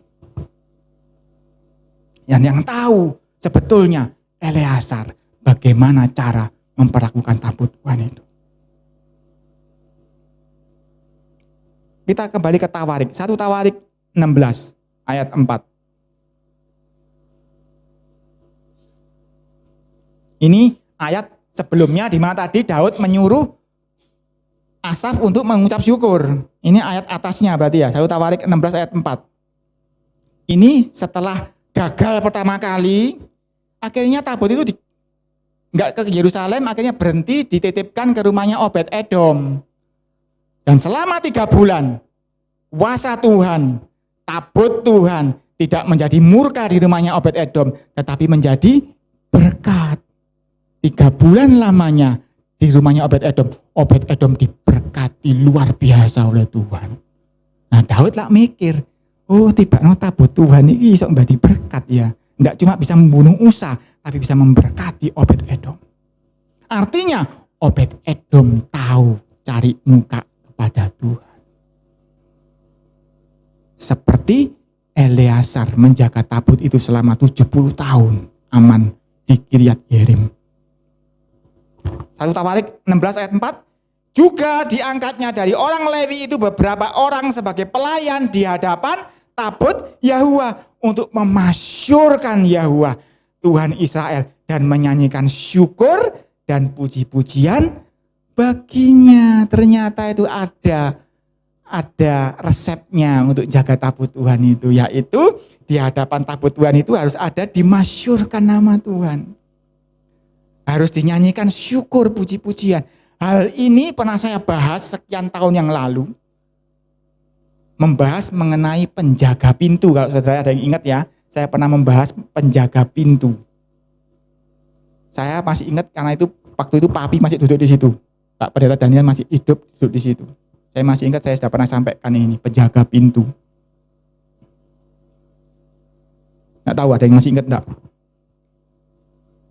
Yang tahu sebetulnya Eleazar bagaimana cara memperlakukan tabut Tuhan itu. Kita kembali ke Tawarik, 1 Tawarik 16 ayat 4. Ini ayat sebelumnya di mana tadi Daud menyuruh Asaf untuk mengucap syukur. Ini ayat atasnya berarti ya, 1 Tawarik 16 ayat 4. Ini setelah gagal pertama kali, akhirnya tabut itu nggak ke Yerusalem, akhirnya berhenti dititipkan ke rumahnya Obed Edom. Dan selama 3 bulan, kuasa Tuhan, tabut Tuhan tidak menjadi murka di rumahnya Obed Edom, tetapi menjadi berkat. 3 bulan lamanya di rumahnya Obed Edom diberkati luar biasa oleh Tuhan. Nah Daud lah mikir, oh tiba-tiba tabut Tuhan ini bisa menjadi berkat ya. Tidak cuma bisa membunuh Usa, tapi bisa memberkati Obed Edom. Artinya Obed Edom tahu cari muka kepada Tuhan. Seperti Eleazar menjaga tabut itu selama 70 tahun aman di Kiryat Yerim. 1 Tawarik 16 ayat 4, juga diangkatnya dari orang Lewi itu beberapa orang sebagai pelayan di hadapan tabut Yahuwa untuk memasyurkan Yahuwa Tuhan Israel dan menyanyikan syukur dan puji-pujian baginya. Ternyata itu ada resepnya untuk jaga tabut Tuhan itu, yaitu di hadapan tabut Tuhan itu harus ada dimasyurkan nama Tuhan. Harus dinyanyikan syukur puji-pujian. Hal ini pernah saya bahas sekian tahun yang lalu. Membahas mengenai penjaga pintu. Kalau saudara ada yang ingat ya, saya pernah membahas penjaga pintu. Saya masih ingat karena itu waktu itu Papi masih duduk di situ. Pak Pendeta Daniel masih hidup duduk di situ. Saya masih ingat, saya sudah pernah sampaikan ini, penjaga pintu. Nggak tahu ada yang masih ingat enggak?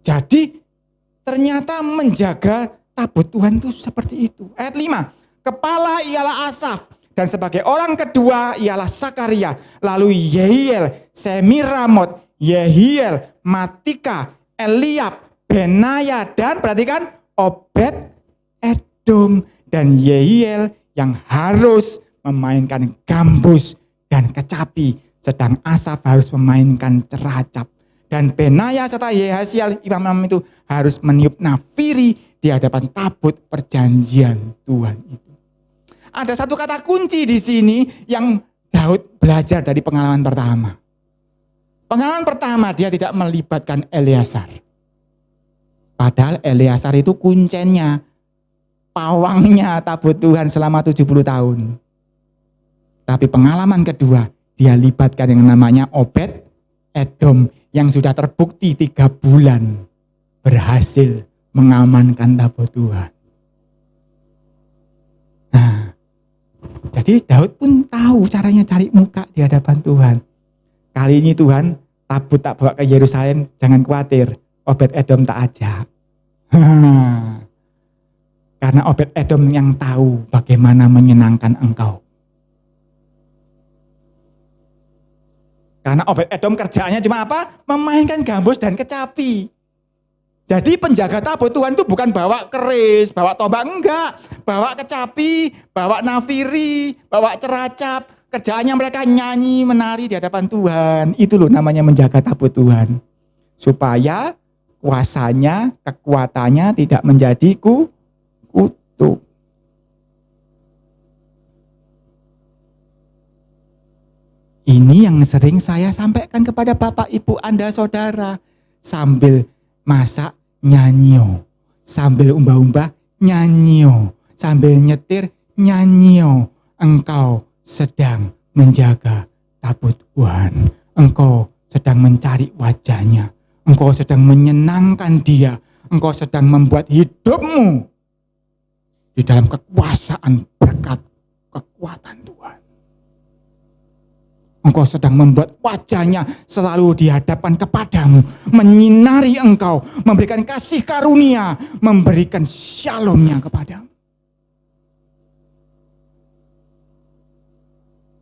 Jadi ternyata menjaga tabut Tuhan itu seperti itu. Ayat 5, kepala ialah Asaf dan sebagai orang kedua ialah Sakaria, lalu Yehiel, Semiramot, Yehiel, Matika, Eliab, Benaya, dan perhatikan Obed Edom, dan Yehiel yang harus memainkan gambus dan kecapi sedang Asaf harus memainkan ceracap. Dan Benaya serta Yehasiel imam-imam itu harus meniup nafiri di hadapan tabut perjanjian Tuhan itu. Ada satu kata kunci di sini yang Daud belajar dari pengalaman pertama. Pengalaman pertama dia tidak melibatkan Eleazar. Padahal Eleazar itu kuncennya, pawangnya tabut Tuhan selama 70 tahun. Tapi pengalaman kedua, dia libatkan yang namanya Obed Edom yang sudah terbukti 3 bulan berhasil mengamankan tabut Tuhan. Nah, jadi Daud pun tahu caranya cari muka di hadapan Tuhan. Kali ini Tuhan, tabut tak bawa ke Yerusalem, jangan khawatir, Obed Edom tak ajak. Karena Obed Edom yang tahu bagaimana menyenangkan engkau. Karena Obed Edom kerjaannya cuma apa? Memainkan gambus dan kecapi. Jadi penjaga tabut Tuhan itu bukan bawa keris, bawa tombak, enggak. Bawa kecapi, bawa nafiri, bawa ceracap. Kerjaannya mereka nyanyi, menari di hadapan Tuhan. Itu loh namanya menjaga tabut Tuhan. Supaya kuasanya, kekuatannya tidak menjadi kutuk. Ini yang sering saya sampaikan kepada Bapak, Ibu, Anda, Saudara. Sambil masak, nyanyio. Sambil umbah-umbah, nyanyio. Sambil nyetir, nyanyio. Engkau sedang menjaga tabut Tuhan. Engkau sedang mencari wajahnya. Engkau sedang menyenangkan dia. Engkau sedang membuat hidupmu di dalam kekuasaan berkat kekuatan Tuhan. Engkau sedang membuat wajahnya selalu dihadapkan kepadamu, menyinari engkau, memberikan kasih karunia, memberikan shalomnya kepadamu.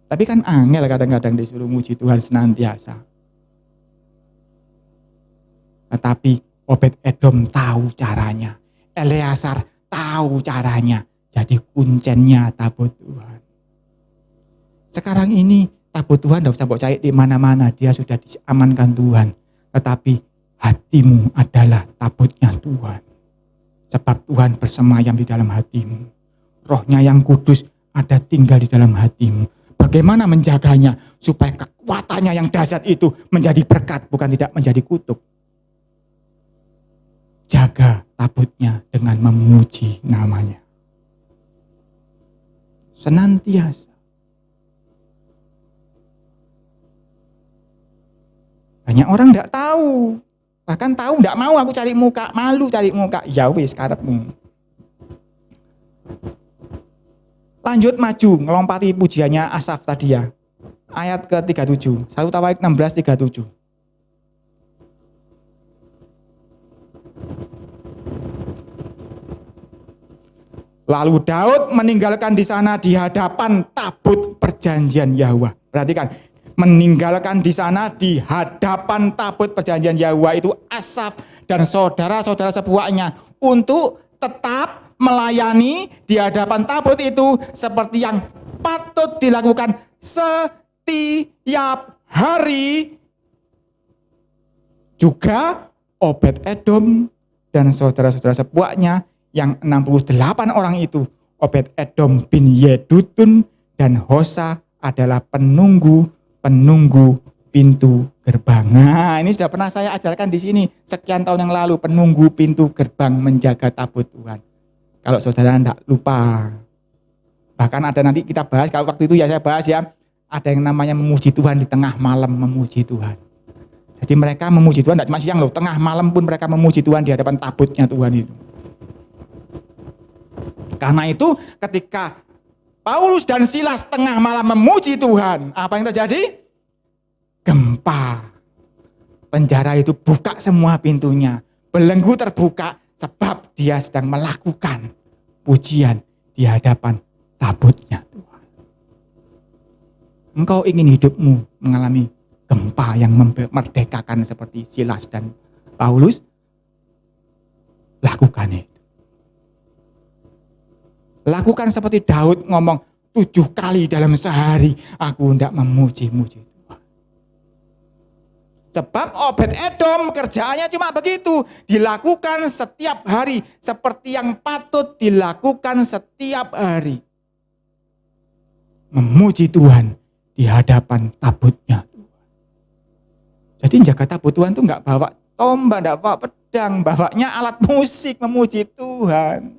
Tapi kan angel kadang-kadang disuruh muji Tuhan senantiasa. Tetapi Obed Edom tahu caranya. Eleazar tahu caranya. Jadi kuncennya tabut Tuhan. Sekarang ini tabut Tuhan tidak usah bawa cari di mana-mana. Dia sudah diamankan Tuhan. Tetapi hatimu adalah tabutnya Tuhan. Sebab Tuhan bersemayam di dalam hatimu. Rohnya yang kudus ada tinggal di dalam hatimu. Bagaimana menjaganya supaya kekuatannya yang dahsyat itu menjadi berkat, bukan tidak menjadi kutuk. Jaga tabutnya dengan memuji namanya. Senantiasa. Banyak orang tidak tahu. Bahkan tahu tidak mau aku cari muka, malu cari muka. Ya wis karepmu. Lanjut maju, ngelompati pujiannya Asaf tadi ya. Ayat ke-37, 1 Tawarik 16:37. Lalu Daud meninggalkan di sana di hadapan tabut perjanjian Yahwa. Perhatikan, meninggalkan di sana di hadapan tabut perjanjian Yahwa itu Asaf dan saudara-saudara sepuaknya untuk tetap melayani di hadapan tabut itu seperti yang patut dilakukan setiap hari. Juga Obed Edom dan saudara-saudara sepuaknya yang 68 orang itu, Obed Edom bin Yedutun dan Hosa adalah penunggu pintu gerbang. Nah, ini sudah pernah saya ajarkan di sini sekian tahun yang lalu, penunggu pintu gerbang menjaga tabut Tuhan. Kalau saudara tidak lupa. Bahkan ada nanti kita bahas, kalau waktu itu ya saya bahas ya, ada yang namanya memuji Tuhan di tengah malam memuji Tuhan. Jadi mereka memuji Tuhan tidak cuma siang loh, tengah malam pun mereka memuji Tuhan di hadapan tabutnya Tuhan itu. Karena itu ketika Paulus dan Silas tengah malam memuji Tuhan, apa yang terjadi? Gempa. Penjara itu buka semua pintunya. Belenggu terbuka sebab dia sedang melakukan pujian di hadapan tabutnya Tuhan. Engkau ingin hidupmu mengalami gempa yang memerdekakan seperti Silas dan Paulus? Lakukan itu. Lakukan seperti Daud ngomong 7 kali dalam sehari aku hendak memuji-muji Tuhan. Sebab Obed-Edom kerjaannya cuma begitu. Dilakukan setiap hari. Seperti yang patut dilakukan setiap hari. Memuji Tuhan di hadapan tabutnya Tuhan. Jadi jaga tabut Tuhan itu enggak bawa tombak, enggak bawa pedang. Bawanya alat musik memuji Tuhan.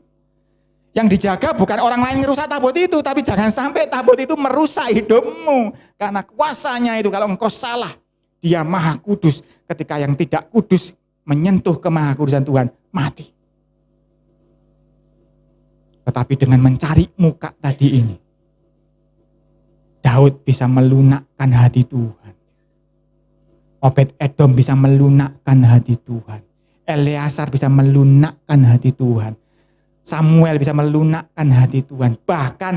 Yang dijaga bukan orang lain merusak tabut itu. Tapi jangan sampai tabut itu merusak hidupmu. Karena kuasanya itu kalau engkau salah. Dia maha kudus, ketika yang tidak kudus menyentuh kemahakudusan Tuhan, mati. Tetapi dengan mencari muka tadi ini, Daud bisa melunakkan hati Tuhan. Obed-Edom bisa melunakkan hati Tuhan. Eleazar bisa melunakkan hati Tuhan. Samuel bisa melunakkan hati Tuhan. Bahkan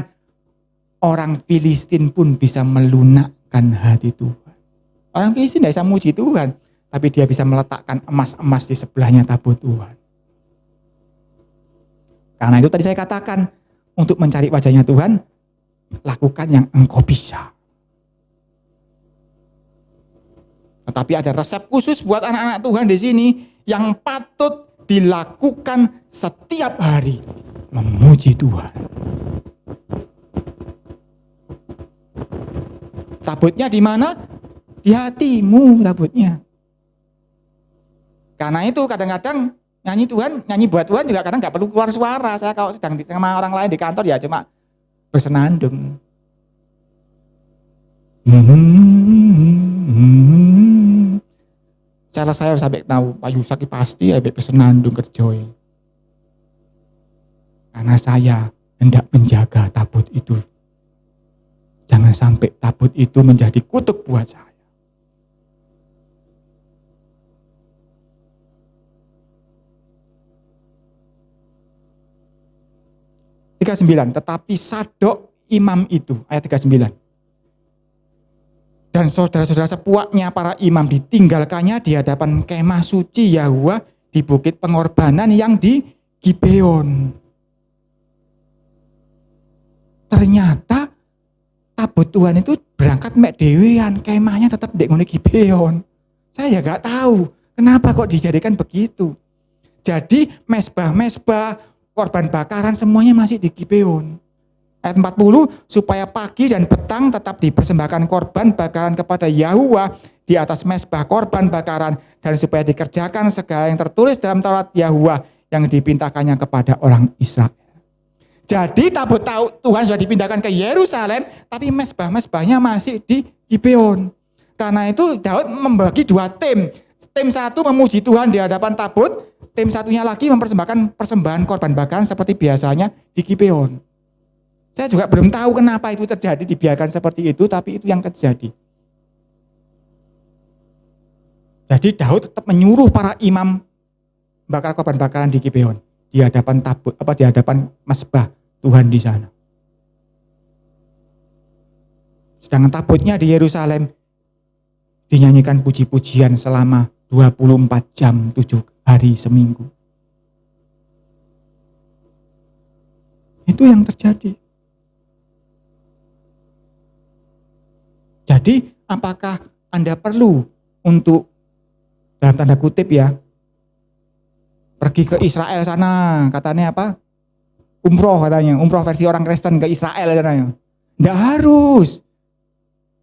orang Filistin pun bisa melunakkan hati Tuhan. Orang Filistin tidak bisa muji Tuhan, tapi dia bisa meletakkan emas-emas di sebelahnya tabut Tuhan. Karena itu tadi saya katakan, untuk mencari wajahnya Tuhan, lakukan yang engkau bisa. Tetapi ada resep khusus buat anak-anak Tuhan di sini, yang patut dilakukan setiap hari, memuji Tuhan. Tabutnya di mana? Di hatimu tabutnya. Karena itu kadang-kadang nyanyi Tuhan, nyanyi buat Tuhan juga kadang gak perlu keluar suara. Saya kalau sedang sama orang lain di kantor ya cuma bersenandung. Cara saya harus sampai tahu Pak Yusaki pasti habis bersenandung kerjoy. Karena saya hendak menjaga tabut itu. Jangan sampai tabut itu menjadi kutuk buat saya. 39, tetapi Sadok imam itu, ayat 39. Dan saudara-saudara sepuaknya para imam ditinggalkannya di hadapan kemah suci Yahwa di bukit pengorbanan yang di Gibeon. Ternyata tabut Tuhan itu berangkat mek dewean, kemahnya tetap di Gibeon. Saya ya gak tahu kenapa kok dijadikan begitu. Jadi mesbah-mesbah, korban bakaran semuanya masih di Gibeon. Ayat 40, supaya pagi dan petang tetap dipersembahkan korban bakaran kepada Yahuwa di atas mesbah korban bakaran, dan supaya dikerjakan segala yang tertulis dalam Taurat Yahuwa yang dipintakannya kepada orang Israel. Jadi tabut Tuhan sudah dipindahkan ke Yerusalem, tapi mesbah-mesbahnya masih di Gibeon. Karena itu Daud membagi dua tim. Tim satu memuji Tuhan di hadapan tabut, tim satunya lagi mempersembahkan persembahan korban bakaran seperti biasanya di Gibeon. Saya juga belum tahu kenapa itu terjadi, dibiarkan seperti itu, tapi itu yang terjadi. Jadi Daud tetap menyuruh para imam bakar korban bakaran di Gibeon, di hadapan tabut, di hadapan mesbah Tuhan di sana. Sedangkan tabutnya di Yerusalem dinyanyikan puji-pujian selama 24 jam 7 hari seminggu. Itu yang terjadi. Jadi apakah Anda perlu untuk, dalam tanda kutip ya, pergi ke Israel sana, katanya apa? Umroh katanya, umroh versi orang Kristen ke Israel katanya. Nggak harus.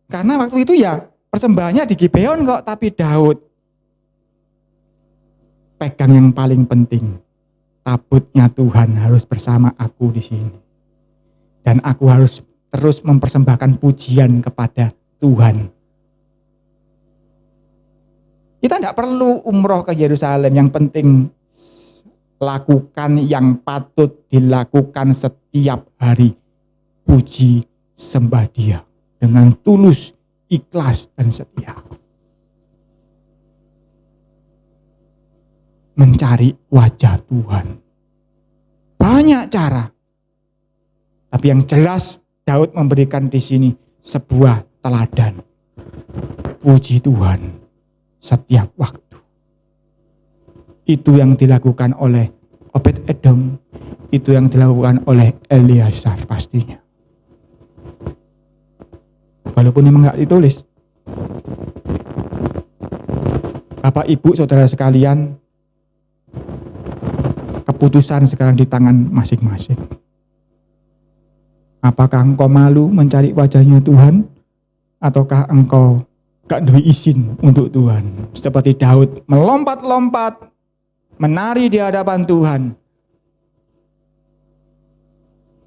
Karena waktu itu ya persembahannya di Gibeon kok, tapi Daud pegang yang paling penting. Tabutnya Tuhan harus bersama aku di sini. Dan aku harus terus mempersembahkan pujian kepada Tuhan. Kita tidak perlu umroh ke Yerusalem, yang penting lakukan yang patut dilakukan setiap hari. Puji sembah Dia dengan tulus, ikhlas dan setia. Mencari wajah Tuhan. Banyak cara. Tapi yang jelas Daud memberikan di sini sebuah teladan. Puji Tuhan setiap waktu. Itu yang dilakukan oleh Obed-Edom. Itu yang dilakukan oleh Eleazar pastinya. Walaupun memang enggak ditulis. Bapak, Ibu, saudara sekalian, keputusan sekarang di tangan masing-masing. Apakah engkau malu mencari wajahnya Tuhan? Ataukah engkau gak duwe izin untuk Tuhan? Seperti Daud melompat-lompat, menari di hadapan Tuhan.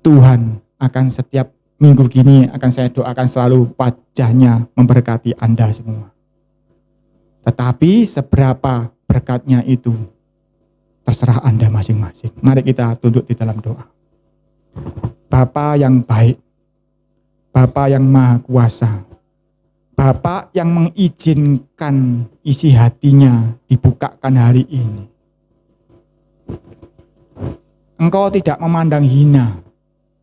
Tuhan akan setiap minggu gini akan saya doakan selalu wajahnya memberkati Anda semua. Tetapi seberapa berkatnya itu terserah Anda masing-masing. Mari kita tunduk di dalam doa. Bapa yang baik, Bapa yang maha kuasa, Bapa yang mengizinkan isi hatinya dibukakan hari ini. Engkau tidak memandang hina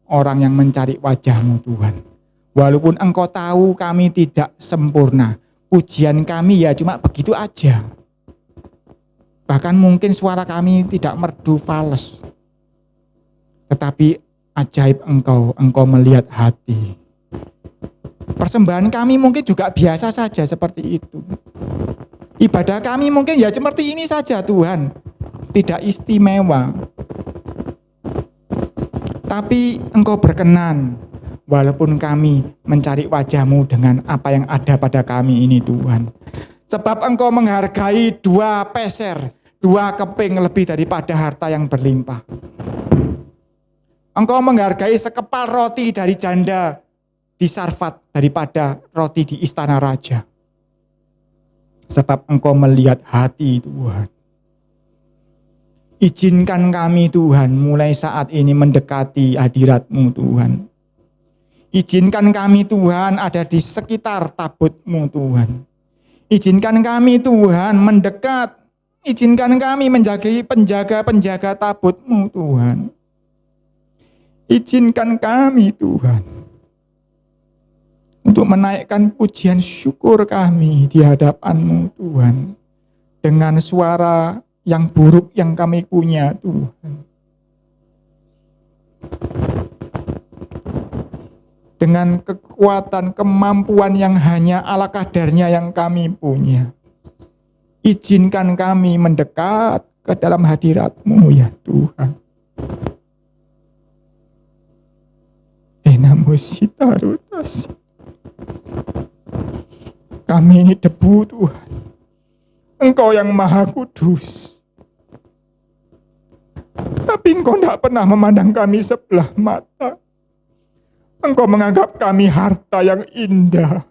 orang yang mencari wajah-Mu Tuhan. Walaupun Engkau tahu kami tidak sempurna, pujian kami ya cuma begitu aja. Bahkan mungkin suara kami tidak merdu fales. Tetapi ajaib Engkau melihat hati. Persembahan kami mungkin juga biasa saja seperti itu. Ibadah kami mungkin ya seperti ini saja Tuhan. Tidak istimewa. Tapi Engkau berkenan walaupun kami mencari wajah-Mu dengan apa yang ada pada kami ini Tuhan. Sebab Engkau menghargai 2 peser, 2 keping lebih daripada harta yang berlimpah. Engkau menghargai sekepal roti dari janda di Sarfat daripada roti di istana raja. Sebab Engkau melihat hati Tuhan. Izinkan kami Tuhan mulai saat ini mendekati hadirat-Mu Tuhan. Izinkan kami Tuhan ada di sekitar tabut-Mu Tuhan. Izinkan kami Tuhan mendekat. Izinkan kami menjaga penjaga-penjaga tabut-Mu Tuhan. Izinkan kami Tuhan untuk menaikkan pujian syukur kami di hadapan-Mu Tuhan. Dengan suara yang buruk yang kami punya Tuhan. Dengan kekuatan, kemampuan yang hanya ala kadarnya yang kami punya. Izinkan kami mendekat ke dalam hadirat-Mu ya Tuhan. Kami ini debu Tuhan. Engkau yang maha kudus. Tapi Engkau tidak pernah memandang kami sebelah mata. Engkau menganggap kami harta yang indah.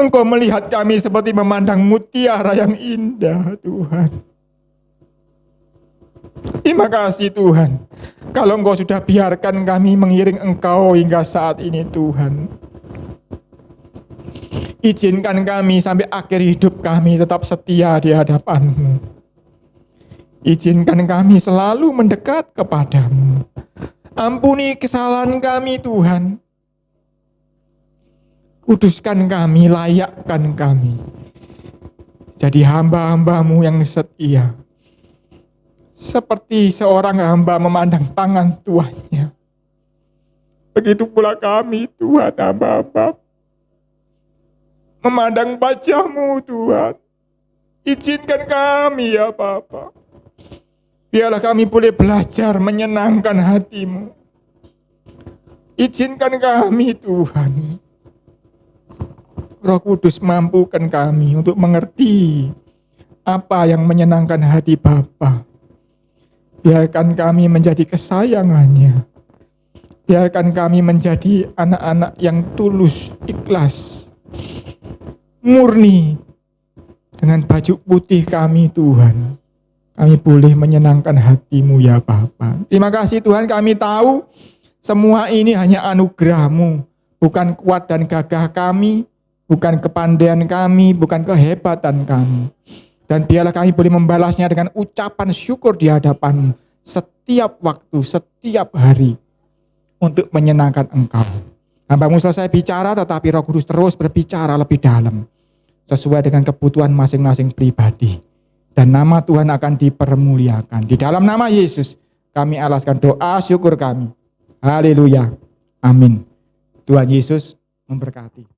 Engkau melihat kami seperti memandang mutiara yang indah, Tuhan. Terima kasih Tuhan. Kalau Engkau sudah biarkan kami mengiring Engkau hingga saat ini Tuhan. Izinkan kami sampai akhir hidup kami tetap setia di hadapan-Mu. Izinkan kami selalu mendekat kepada-Mu. Ampuni kesalahan kami Tuhan. Kuduskan kami, layakkan kami. Jadi hamba-hamba-Mu yang setia. Seperti seorang hamba memandang tangan tuannya. Begitu pula kami Tuhan hamba-hamba. Memandang wajah-Mu Tuhan. Izinkan kami ya Bapa. Biarlah kami boleh belajar menyenangkan hati-Mu. Izinkan kami Tuhan. Roh Kudus mampukan kami untuk mengerti apa yang menyenangkan hati Bapa. Biarkan kami menjadi kesayangannya. Biarkan kami menjadi anak-anak yang tulus, ikhlas, murni. Dengan baju putih kami Tuhan. Kami boleh menyenangkan hati-Mu ya Bapa. Terima kasih Tuhan, kami tahu semua ini hanya anugerah-Mu. Bukan kuat dan gagah kami, bukan kepandaian kami, bukan kehebatan kami. Dan biarlah kami boleh membalasnya dengan ucapan syukur di hadapan-Mu. Setiap waktu, setiap hari. Untuk menyenangkan Engkau. Hamba-Mu selesai bicara, tetapi Roh Kudus terus berbicara lebih dalam. Sesuai dengan kebutuhan masing-masing pribadi. Dan nama Tuhan akan dipermuliakan. Di dalam nama Yesus, kami alaskan doa syukur kami. Haleluya. Amin. Tuhan Yesus memberkati.